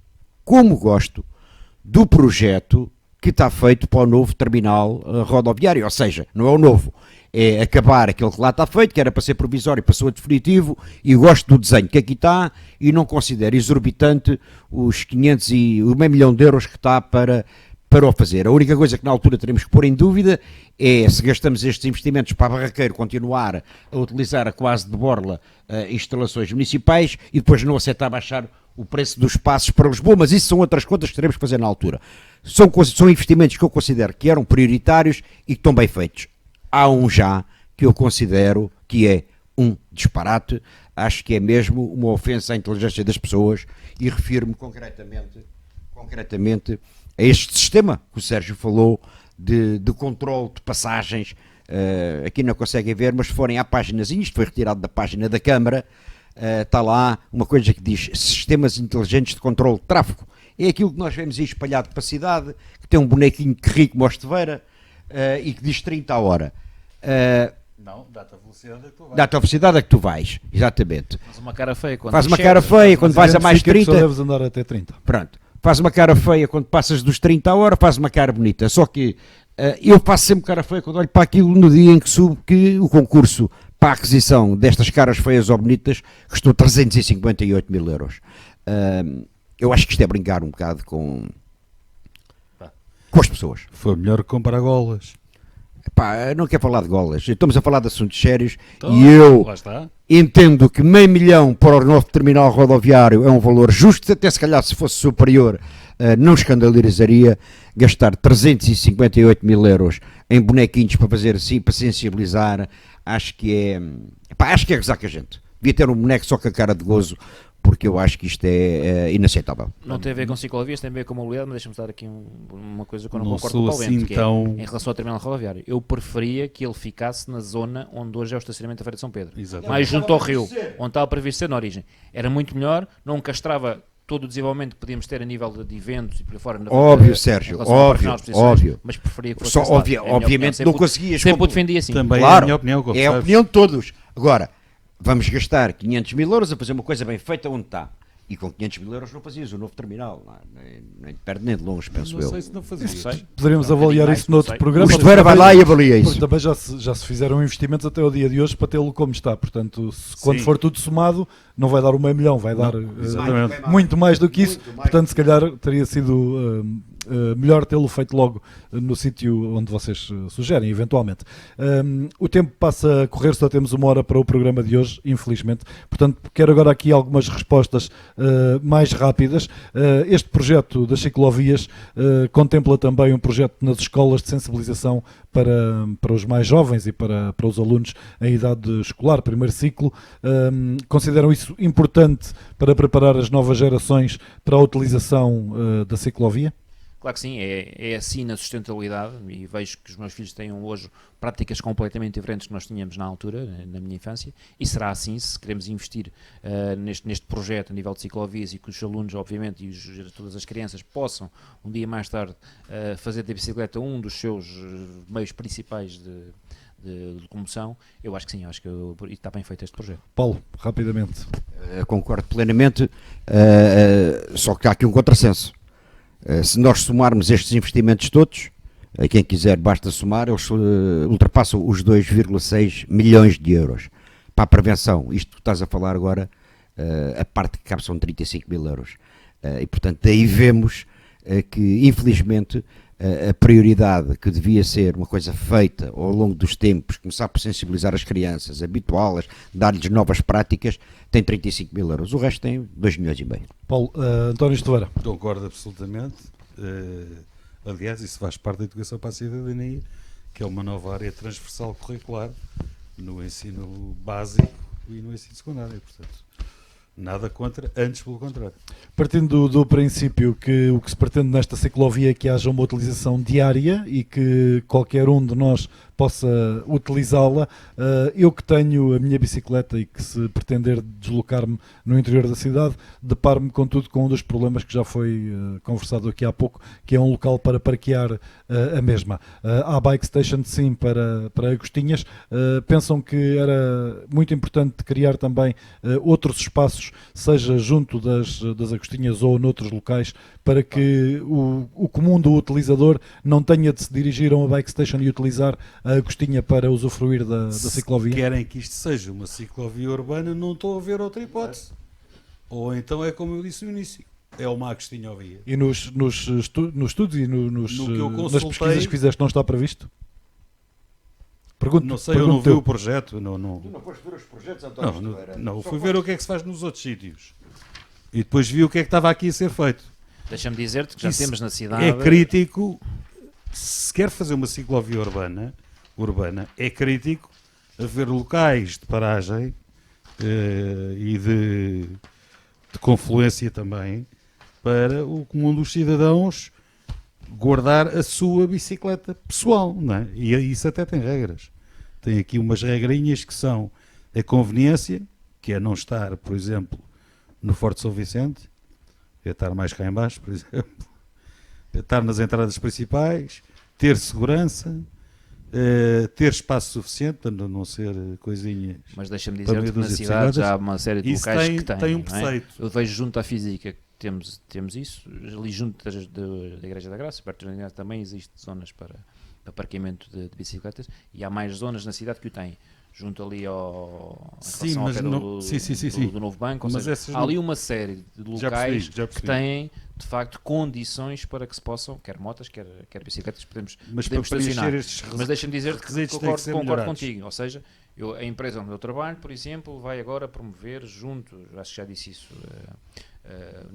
do projeto que está feito para o novo terminal rodoviário, ou seja, não é o novo, é acabar aquele que lá está feito, que era para ser provisório e passou a definitivo, e gosto do desenho que aqui está e não considero exorbitante os 500 e o meio milhão de euros que está para o fazer. A única coisa que na altura teremos que pôr em dúvida é se gastamos estes investimentos para a Barraqueiro continuar a utilizar a quase de borla instalações municipais e depois não aceitar baixar o preço dos passos para Lisboa, mas isso são outras contas que teremos que fazer na altura. São investimentos que eu considero que eram prioritários e que estão bem feitos. Há um já que eu considero que é um disparate, acho que é mesmo uma ofensa à inteligência das pessoas e refiro-me concretamente a este sistema que o Sérgio falou de controle de passagens. Aqui não conseguem ver, mas se forem à páginazinha, isto foi retirado da página da Câmara, está lá uma coisa que diz sistemas inteligentes de controle de tráfego. É aquilo que nós vemos aí espalhado para a cidade, que tem um bonequinho que ri como Mosteveira e que diz 30 a hora. Não, dá-te a velocidade a que tu vais. Dá-te a velocidade a que tu vais, exatamente. Faz uma cara feia quando Faz uma chegas. cara feia quando vais a mais Significa que 30. só deves andar até 30. Pronto. Faz uma cara feia quando passas dos 30 a hora, faz uma cara bonita. Só que eu faço sempre cara feia quando olho para aquilo no dia em que soube que o concurso para a aquisição destas caras feias ou bonitas custou 358 mil euros. Eu acho que isto é brincar um bocado com as pessoas. Foi melhor comprar golas. Pá, não quero falar de golas, estamos a falar de assuntos sérios Então, e eu lá está. entendo que $500 mil para o novo terminal rodoviário é um valor justo, até se calhar se fosse superior não escandalizaria gastar 358 mil euros em bonequinhos para fazer assim, para sensibilizar. Acho que é gozar com a gente. Devia ter um boneco só com a cara de gozo, porque eu acho que isto é inaceitável. Não tem a ver com ciclovias, tem a ver com mobilidade, mas deixa-me dar aqui uma coisa que eu não Não concordo sou com o Paulo assim Bento, que tão- é, em relação ao terminal rodoviário. Eu preferia que ele ficasse na zona onde hoje é o estacionamento da Feira de São Pedro. Exatamente. Mais junto ao rio, onde estava previsto ser na origem. Era muito melhor, não castrava todo o desenvolvimento que podíamos ter a nível de eventos e por aí fora. Óbvio, Sérgio, em relação ao Parque óbvio, Nacional de Exposições, óbvio. Mas preferia que fosse Só, esse lado. É a minha obviamente opinião, não sempre o- conseguias Sempre o defendi assim. Também é Claro, a minha opinião, como é a sabes. opinião de todos. Agora, vamos gastar 500 mil euros a fazer uma coisa bem feita onde está. E com 500 mil euros não fazias o novo terminal. Nem de perto nem de longe, penso Não eu. sei se não fazias. Sei. Poderemos Não, avaliar mais, isso não noutro sei. programa. O mas Esteveira vai também- lá e avalia porque isso. também já se fizeram investimentos até o dia de hoje para tê-lo como está. Portanto, quando Sim. for tudo somado, não vai dar o $500 mil, vai dar exatamente. muito mais do que isso. Muito mais. Portanto, se calhar teria sido melhor tê-lo feito logo no sítio onde vocês sugerem, eventualmente. O tempo passa a correr, só temos 1 hora para o programa de hoje, infelizmente. Portanto, quero agora aqui algumas respostas mais rápidas. Este projeto das ciclovias contempla também um projeto nas escolas de sensibilização para os mais jovens e para os alunos em idade escolar, primeiro ciclo. Consideram isso importante para preparar as novas gerações para a utilização da ciclovia? Claro que sim, é assim na sustentabilidade e vejo que os meus filhos têm hoje práticas completamente diferentes que nós tínhamos na altura, na minha infância, e será assim se queremos investir neste projeto a nível de ciclovias e que os alunos, obviamente, e todas as crianças possam um dia mais tarde fazer da bicicleta um dos seus meios principais de locomoção. Eu acho que sim, acho que está bem feito este projeto. Paulo, rapidamente. Concordo plenamente, só que há aqui um contrassenso. Se nós somarmos estes investimentos todos, quem quiser basta somar, eles ultrapassam os 2,6 milhões de euros para a prevenção. Isto que estás a falar agora, a parte que cabe são 35 mil euros. E portanto daí vemos que infelizmente a prioridade que devia ser uma coisa feita ao longo dos tempos, começar por sensibilizar as crianças, habituá-las, dar-lhes novas práticas, tem 35 mil euros. O resto tem 2 milhões e meio. Paulo, António Estoeira. Concordo absolutamente. Aliás, isso faz parte da educação para a cidadania, que é uma nova área transversal curricular no ensino básico e no ensino secundário. Portanto, nada contra, antes pelo contrário. Partindo do princípio que o que se pretende nesta ciclovia é que haja uma utilização diária e que qualquer um de nós possa utilizá-la, eu que tenho a minha bicicleta e que se pretender deslocar-me no interior da cidade, deparo-me contudo com um dos problemas que já foi conversado aqui há pouco, que é um local para parquear a mesma. Há bike station sim para Agostinhas. Pensam que era muito importante criar também outros espaços, seja junto das Agostinhas ou noutros locais, para que o comum do utilizador não tenha de se dirigir a uma bike station e utilizar a Agostinha para usufruir da ciclovia? Se querem que isto seja uma ciclovia urbana, não estou a ver outra hipótese. Ou então é como eu disse no início, é uma Agostinha via. E nos estudos e nas consultei, pesquisas que fizeste não está previsto? Não sei, eu não vi o projeto. Tu não foste ver os projetos, António? Não, fui ver o que é que se faz nos outros sítios. E depois vi o que é que estava aqui a ser feito. Deixa-me dizer-te que já temos na cidade... É crítico, se quer fazer uma ciclovia urbana, é crítico haver locais de paragem e de confluência também para o comum dos cidadãos guardar a sua bicicleta pessoal, não é? E isso até tem regras. Tem aqui umas regrinhas que são a conveniência, que é não estar, por exemplo, no Forte São Vicente, é estar mais cá em baixo, por exemplo, é estar nas entradas principais, ter segurança, ter espaço suficiente para não ser coisinhas. Mas deixa-me dizer que na cidade já há uma série de locais que tem um não é? preceito. Eu vejo junto à física que temos isso, ali junto da Igreja da Graça, perto da Igreja também existe zonas para parqueamento de bicicletas e há mais zonas na cidade que o têm. Junto ali sim, mas do novo banco, ou seja, há ali uma série de locais que têm de facto condições para que se possam, quer motas, quer bicicletas, podemos estacionar. Mas deixa-me dizer que concordo contigo, ou seja, a empresa onde eu trabalho, por exemplo, vai agora promover junto, acho que já disse isso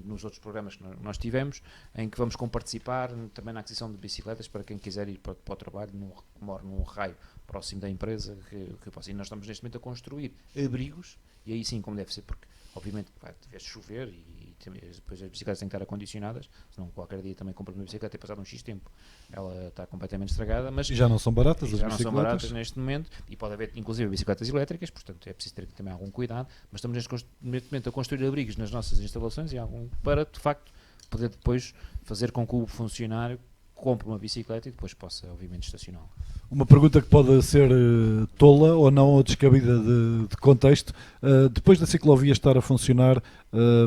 nos outros programas que nós tivemos, em que vamos comparticipar também na aquisição de bicicletas para quem quiser ir para o trabalho, que mora num raio próximo da empresa, que possa. E nós estamos neste momento a construir abrigos, e aí sim, como deve ser, porque obviamente vai ter de chover e depois as bicicletas têm que estar acondicionadas, senão qualquer dia também compro uma bicicleta e passado um X tempo ela está completamente estragada, mas e já não são baratas as já bicicletas. Não são baratas neste momento, e pode haver inclusive bicicletas elétricas, portanto é preciso ter também algum cuidado, mas estamos neste momento a construir abrigos nas nossas instalações e para de facto poder depois fazer com que o funcionário compre uma bicicleta e depois possa obviamente estacioná-la. Uma pergunta que pode ser tola ou não, ou descabida de contexto. Depois da ciclovia estar a funcionar,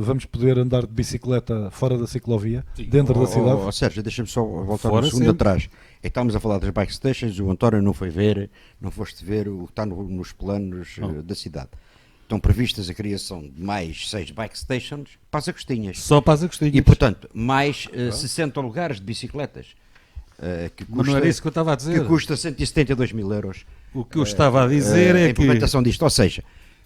vamos poder andar de bicicleta fora da ciclovia, dentro da cidade? Sérgio, deixa-me só voltar Fora um segundo sempre. atrás. Estávamos a falar das bike stations, o António não foi ver, não foste ver o que está nos planos da cidade. Estão previstas a criação de mais 6 bike stations para as Agostinhas. Só para as Agostinhas. E, portanto, mais 60 lugares de bicicletas. Que custa, Mas não era isso que eu estava a dizer. Que custa 172 mil euros. O que eu estava a dizer a é que... implementação disto. Ou seja,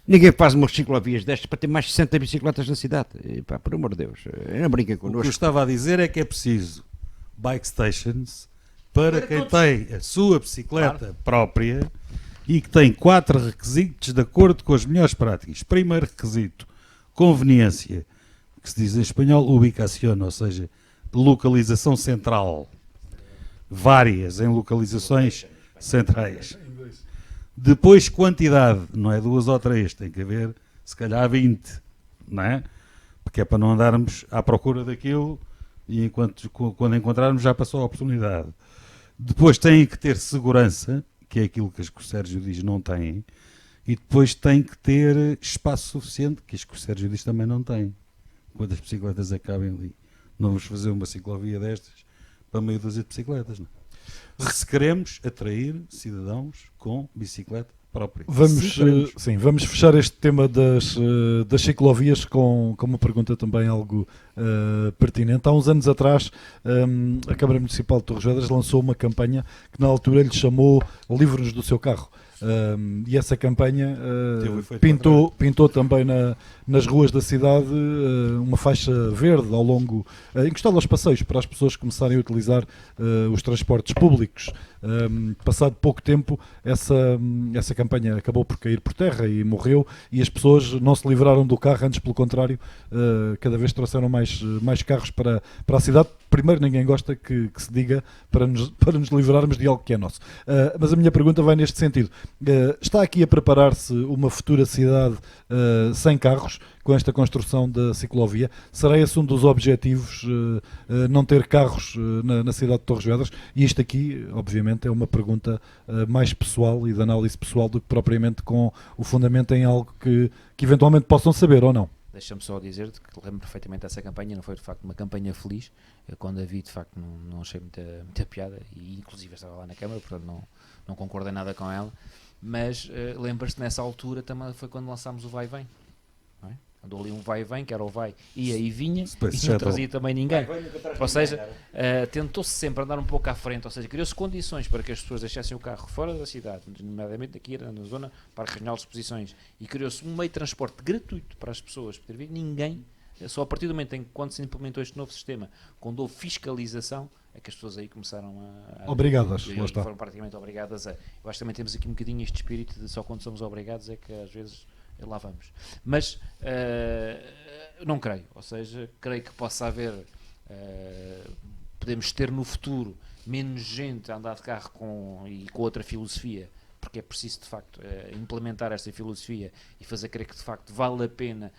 ninguém faz umas ciclovias destas para ter mais 60 bicicletas na cidade. E, pá, por amor de Deus, não brinquem O que eu connosco. estava a dizer é que é preciso bike stations para quem tem a sua bicicleta própria e que tem 4 requisitos de acordo com as melhores práticas. Primeiro requisito, conveniência, que se diz em espanhol ubicación, ou seja, localização central. Várias em localizações centrais. Depois quantidade, não é 2 ou 3, tem que haver se calhar 20, não é? Porque é para não andarmos à procura daquilo e quando encontrarmos já passou a oportunidade. Depois tem que ter segurança, que é aquilo que o Sérgio diz não tem, e depois tem que ter espaço suficiente, que o Sérgio diz também não tem. Quando as bicicletas acabem ali Não vamos fazer uma ciclovia destas para meia dúzia de bicicletas, não é? Se queremos atrair cidadãos com bicicleta própria. Vamos, Se queremos. vamos fechar este tema das ciclovias com uma pergunta também algo pertinente. Há uns anos atrás, a Câmara Municipal de Torres Vedras lançou uma campanha que na altura lhe chamou Livre-nos do seu carro. E essa campanha Teve efeito pintou também nas ruas da cidade uma faixa verde ao longo, encostada aos passeios, para as pessoas começarem a utilizar os transportes públicos. Passado pouco tempo, essa campanha acabou por cair por terra e morreu, e as pessoas não se livraram do carro, antes pelo contrário, cada vez trouxeram mais carros para a cidade. Primeiro, ninguém gosta que se diga para nos livrarmos de algo que é nosso. Mas a minha pergunta vai neste sentido. Está aqui a preparar-se uma futura cidade sem carros, com esta construção da ciclovia? Será esse um dos objetivos, não ter carros na cidade de Torres Vedras? E isto aqui, obviamente, é uma pergunta mais pessoal e de análise pessoal do que propriamente com o fundamento em algo que eventualmente possam saber ou não. Deixa-me só dizer-te que lembro perfeitamente dessa campanha, não foi de facto uma campanha feliz. Eu, quando a vi, de facto, não achei muita piada, e inclusive estava lá na Câmara, portanto não concordei nada com ela. Mas lembras-te, nessa altura também foi quando lançámos o Vai e Vem, não é? Andou ali um vai e vem, que era o vai, ia e vinha, e não trazia também ninguém. Ou seja, tentou-se sempre andar um pouco à frente, ou seja, criou-se condições para que as pessoas deixassem o carro fora da cidade, nomeadamente aqui na zona Parque Regional de Exposições, e criou-se um meio de transporte gratuito para as pessoas poder vir. Ninguém, só a partir do momento em que, quando se implementou este novo sistema, quando houve fiscalização, é que as pessoas aí começaram a Obrigadas, e lá está. foram praticamente obrigadas a. Eu acho que também temos aqui um bocadinho este espírito de só quando somos obrigados é que às vezes lá vamos. Mas não creio, ou seja, creio que possa haver, podemos ter no futuro menos gente a andar de carro com outra filosofia, porque é preciso de facto implementar esta filosofia e fazer crer que de facto vale a pena,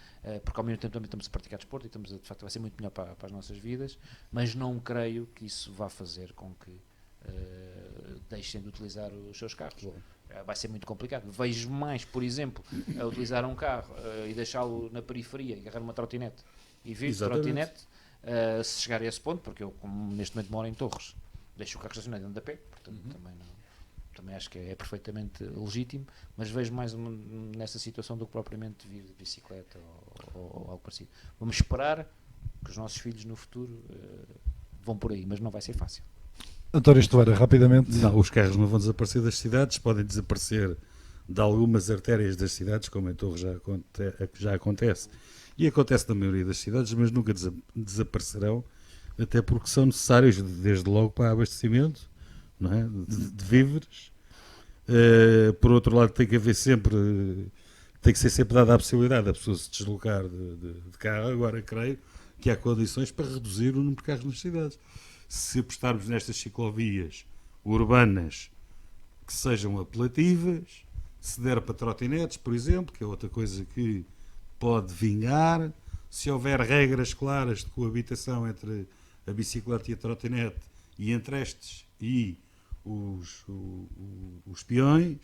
porque ao mesmo tempo também estamos a praticar desporto e estamos de facto vai ser muito melhor para as nossas vidas, mas não creio que isso vá fazer com que deixem de utilizar os seus carros. Vai ser muito complicado. Vejo mais, por exemplo, a utilizar um carro e deixá-lo na periferia, agarrar uma trotinete e vir de trotinete, se chegar a esse ponto, porque eu, como neste momento moro em Torres, deixo o carro estacionado dentro da pé, portanto também acho que é perfeitamente legítimo, mas vejo mais nessa situação do que propriamente vir de bicicleta ou algo parecido. Vamos esperar que os nossos filhos no futuro vão por aí, mas não vai ser fácil. António Estoeira, rapidamente. Não, os carros não vão desaparecer das cidades, podem desaparecer de algumas artérias das cidades, como em Torres já acontece. E acontece na maioria das cidades, mas nunca desaparecerão, até porque são necessários, desde logo, para abastecimento, não é? de víveres. Por outro lado, tem que ser sempre dada a possibilidade da pessoa se deslocar de carro. Agora, creio que há condições para reduzir o número de carros nas cidades. Se apostarmos nestas ciclovias urbanas que sejam apelativas, se der para trotinetes, por exemplo, que é outra coisa que pode vingar, se houver regras claras de coabitação entre a bicicleta e a trotinete, e entre estes e os peões,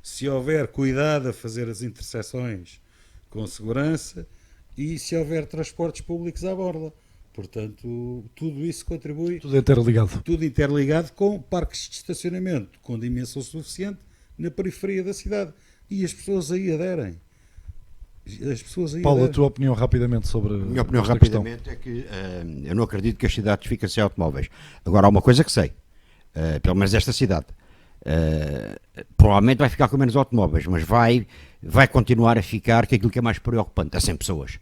se houver cuidado a fazer as interseções com segurança e se houver transportes públicos à borda. Portanto, tudo isso contribui. Tudo interligado. Tudo interligado com parques de estacionamento com dimensão suficiente na periferia da cidade. E as pessoas aí aderem. Paulo, a tua opinião rapidamente sobre A minha opinião esta rapidamente é que eu não acredito que as cidades fiquem sem automóveis. Agora, há uma coisa que sei, pelo menos esta cidade, provavelmente vai ficar com menos automóveis, mas vai continuar a ficar, que aquilo que é mais preocupante é sem pessoas.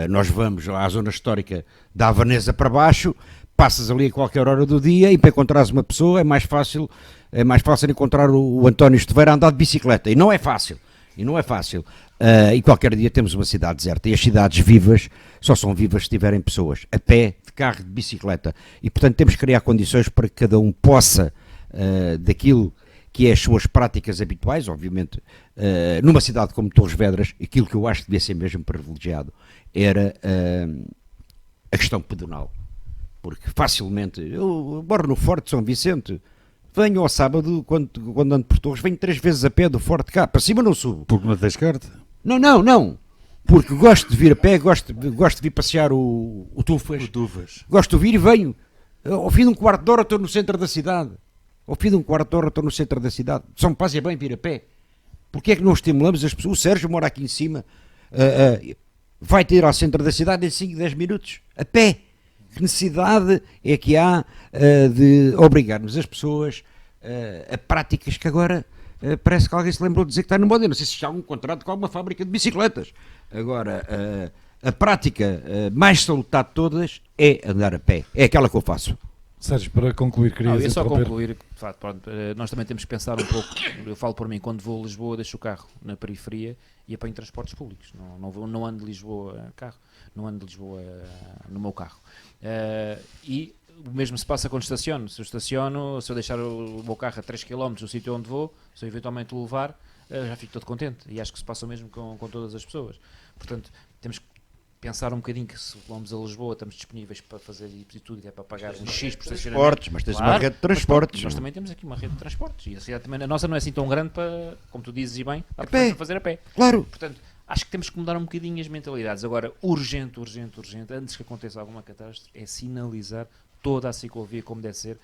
Nós vamos à zona histórica da Havanesa para baixo, passas ali a qualquer hora do dia e para encontrares uma pessoa é mais fácil encontrar o António Estoeira a andar de bicicleta, e não é fácil. E qualquer dia temos uma cidade deserta, e as cidades vivas só são vivas se tiverem pessoas, a pé, de carro, de bicicleta, e portanto temos que criar condições para que cada um possa, daquilo que é as suas práticas habituais, obviamente, numa cidade como Torres Vedras, aquilo que eu acho que devia ser mesmo privilegiado era a questão pedonal, porque facilmente, eu moro no Forte de São Vicente, venho ao sábado, quando ando por Torres, venho 3 vezes a pé do Forte cá, para cima não subo. Porque não tens carta? Não. porque gosto de vir a pé, gosto de vir passear o Tufas, gosto de vir e venho. Ao fim de um quarto de hora estou no centro da cidade. Só me fazia bem vir a pé. Porque é que não estimulamos as pessoas? O Sérgio mora aqui em cima, vai ter ao centro da cidade em 5, 10 minutos, a pé. Que necessidade é que há de obrigarmos as pessoas a práticas que agora parece que alguém se lembrou de dizer que está no moda. Eu não sei se há algum contrato com alguma fábrica de bicicletas. Agora, a prática mais salutar de todas é andar a pé. É aquela que eu faço. Sérgio, para concluir, Eu ia só interromper. concluir que, de facto, pronto, nós também temos que pensar um pouco. Eu falo por mim, quando vou a Lisboa, deixo o carro na periferia e apanho transportes públicos. Não ando de Lisboa a carro, não ando de Lisboa no meu carro. E o mesmo se passa quando estaciono. Se eu deixar o meu carro a 3 km do sítio onde vou, se eu eventualmente o levar, já fico todo contente. E acho que se passa o mesmo com todas as pessoas. Portanto, temos que pensar um bocadinho que se vamos a Lisboa estamos disponíveis para fazer e tudo, que é para pagar um X por estacionamento. Mas tens uma rede de transportes. Nós também temos aqui uma rede de transportes e a cidade também, a nossa não é assim tão grande para, como tu dizes e bem, dá para fazer a pé. Claro. Portanto, acho que temos que mudar um bocadinho as mentalidades. Agora, urgente, antes que aconteça alguma catástrofe, é sinalizar toda a ciclovia como deve ser,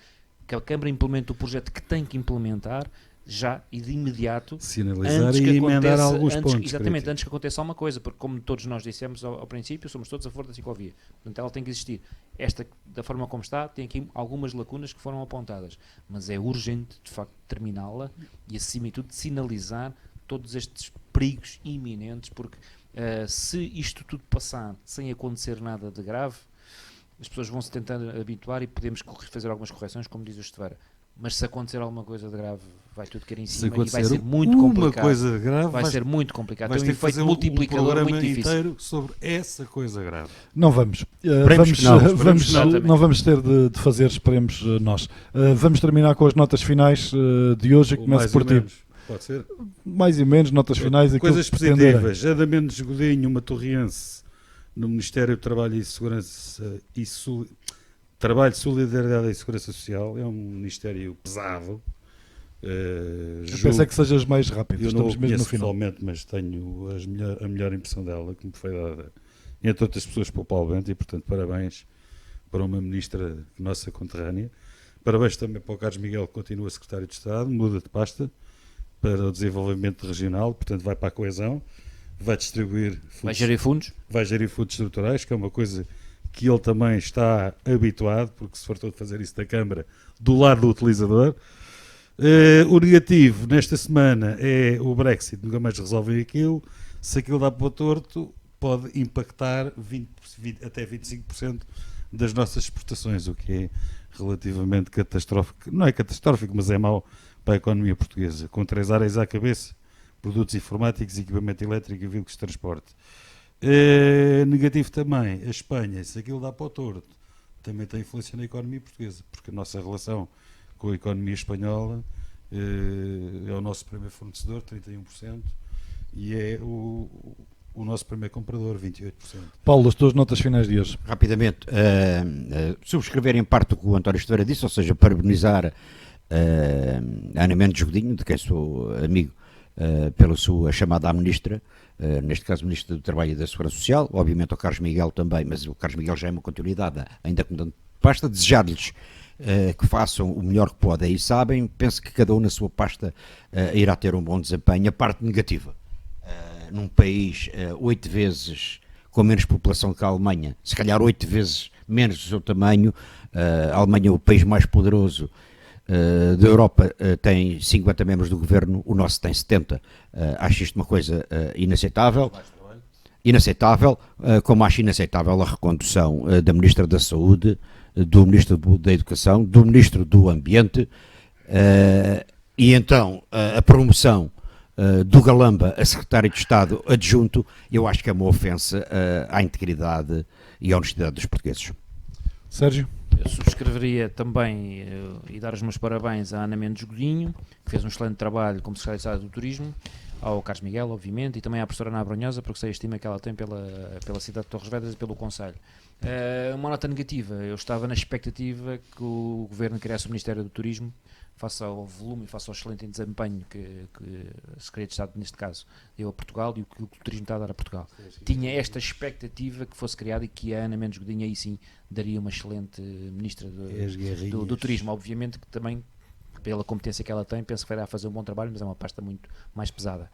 que a Câmara implemente o projeto que tem que implementar já e de imediato, sinalizar antes e que emendar aconteça, alguns pontos. exatamente, antes que aconteça alguma coisa, porque como todos nós dissemos ao princípio, somos todos a favor da ciclovia. Portanto, ela tem que existir. Esta, da forma como está, tem aqui algumas lacunas que foram apontadas, mas é urgente, de facto, terminá-la e, acima de tudo, sinalizar todos estes perigos iminentes, porque se isto tudo passar sem acontecer nada de grave, as pessoas vão se tentando habituar e podemos fazer algumas correções, como diz o Esteveira. Mas se acontecer alguma coisa de grave, vai tudo cair em cima e vai ser muito complicado. Uma coisa grave, vai ser muito complicado. Vais Tem um ter que fazer efeito multiplicador um muito programa difícil. inteiro sobre essa coisa grave. Não vamos. Esperemos Não vamos ter de fazer, esperemos nós. Vamos terminar com as notas finais de hoje. Ou Começo mais por ou ti. menos. Pode ser? Mais e menos, notas finais. Coisas aquilo que pretenderem. positivas. Ada Mendes Godinho, uma torriense no Ministério do Trabalho e Segurança Trabalho, Solidariedade e Segurança Social. É um ministério pesado. Eu pensei que sejas mais rápido. Eu não Estamos o mesmo no conheço final. pessoalmente, mas tenho a melhor impressão dela, que me foi dada entre outras pessoas para o Paulo Bento, e portanto parabéns para uma ministra nossa conterrânea. Parabéns também para o Carlos Miguel, que continua secretário de Estado, muda de pasta para o desenvolvimento regional, portanto vai para a coesão, vai distribuir fundos, vai gerir fundos estruturais, que é uma coisa que ele também está habituado, porque se for todo fazer isso da Câmara, do lado do utilizador. O negativo nesta semana é o Brexit, nunca mais resolvem aquilo. Se aquilo dá para o torto, pode impactar até 25% das nossas exportações, o que é relativamente catastrófico. Não é catastrófico, mas é mau para a economia portuguesa. Com 3 áreas à cabeça: produtos informáticos, equipamento elétrico e veículos de transporte. Negativo também, a Espanha, se aquilo dá para o torto, também tem influência na economia portuguesa, porque a nossa relação com a economia espanhola é o nosso primeiro fornecedor, 31%, e é o nosso primeiro comprador, 28%. Paulo, as tuas notas finais de hoje. Rapidamente, subscrever em parte o que o António Esteveira disse, ou seja, parabenizar a Ana Mendes Godinho, de quem sou amigo, pela sua chamada à ministra, neste caso Ministra do Trabalho e da Segurança Social, obviamente ao Carlos Miguel também, mas o Carlos Miguel já é uma continuidade, ainda como tanto pasta, desejar-lhes que façam o melhor que podem e sabem. Penso que cada um na sua pasta irá ter um bom desempenho. A parte negativa, num país 8 vezes com menos população que a Alemanha, se calhar 8 vezes menos do seu tamanho, a Alemanha é o país mais poderoso da Europa, tem 50 membros do governo, o nosso tem 70. Acho isto uma coisa inaceitável, como acho inaceitável a recondução da Ministra da Saúde, do Ministro da Educação, do Ministro do Ambiente, e então a promoção do Galamba a Secretário de Estado adjunto. Eu acho que é uma ofensa à integridade e à honestidade dos portugueses. Sérgio? Eu subscreveria também e dar os meus parabéns à Ana Mendes Godinho, que fez um excelente trabalho como Secretária de Estado do Turismo. ao Carlos Miguel, obviamente, e também à professora Ana Abrunhosa, porque sei a estima que ela tem pela cidade de Torres Vedras e pelo Conselho. Uma nota negativa, eu estava na expectativa que o Governo criasse o Ministério do Turismo, face ao volume e face ao excelente desempenho que a Secretaria de Estado, neste caso, deu a Portugal e o que o turismo está a dar a Portugal. Tinha esta expectativa que fosse criada e que a Ana Mendes Godinho aí sim daria uma excelente Ministra do Turismo. Obviamente que também, pela competência que ela tem, penso que vai fazer um bom trabalho, mas é uma pasta muito mais pesada.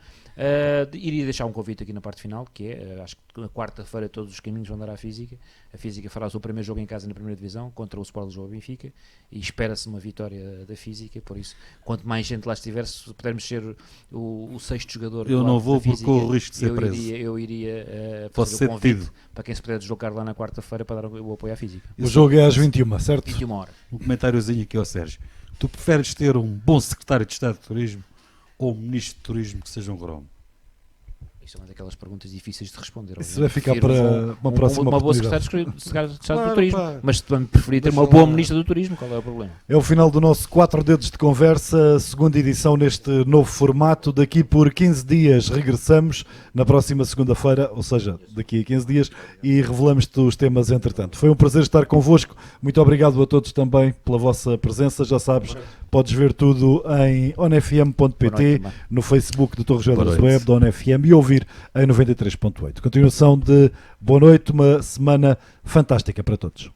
Iria deixar um convite aqui na parte final, que é, acho que na quarta-feira todos os caminhos vão dar à Física. A Física fará o seu primeiro jogo em casa na primeira divisão, contra o Sport Lisboa Benfica, e espera-se uma vitória da Física, por isso, quanto mais gente lá estiver, se pudermos ser o sexto jogador... Eu não vou Física, porque corro o risco de ser preso. Eu iria Posso fazer ser o convite detido. para quem se puder deslocar lá na quarta-feira para dar o apoio à Física. O jogo é às 21, certo? 21 horas. Um comentáriozinho aqui ao Sérgio. Tu preferes ter um bom secretário de Estado de Turismo ou um ministro de Turismo que seja um gromo? Isso é uma daquelas perguntas difíceis de responder. Isso vai ficar Prefiro para uma próxima uma boa oportunidade. secretária de Estado Claro, do Turismo, pá. mas também preferia ter Deixa uma boa lá. Ministra do Turismo. Qual é o problema? É o final do nosso 4 Dedos de Conversa, segunda edição neste novo formato. Daqui por 15 dias regressamos, na próxima segunda-feira, ou seja, daqui a 15 dias, e revelamos-te os temas entretanto. Foi um prazer estar convosco. Muito obrigado a todos também pela vossa presença. Já sabes, podes ver tudo em Boa noite onfm.pt, também. no Facebook do Torres Vedras Boa noite. Web, da ONFM, e ouvir em 93.8. Continuação de boa noite, uma semana fantástica para todos.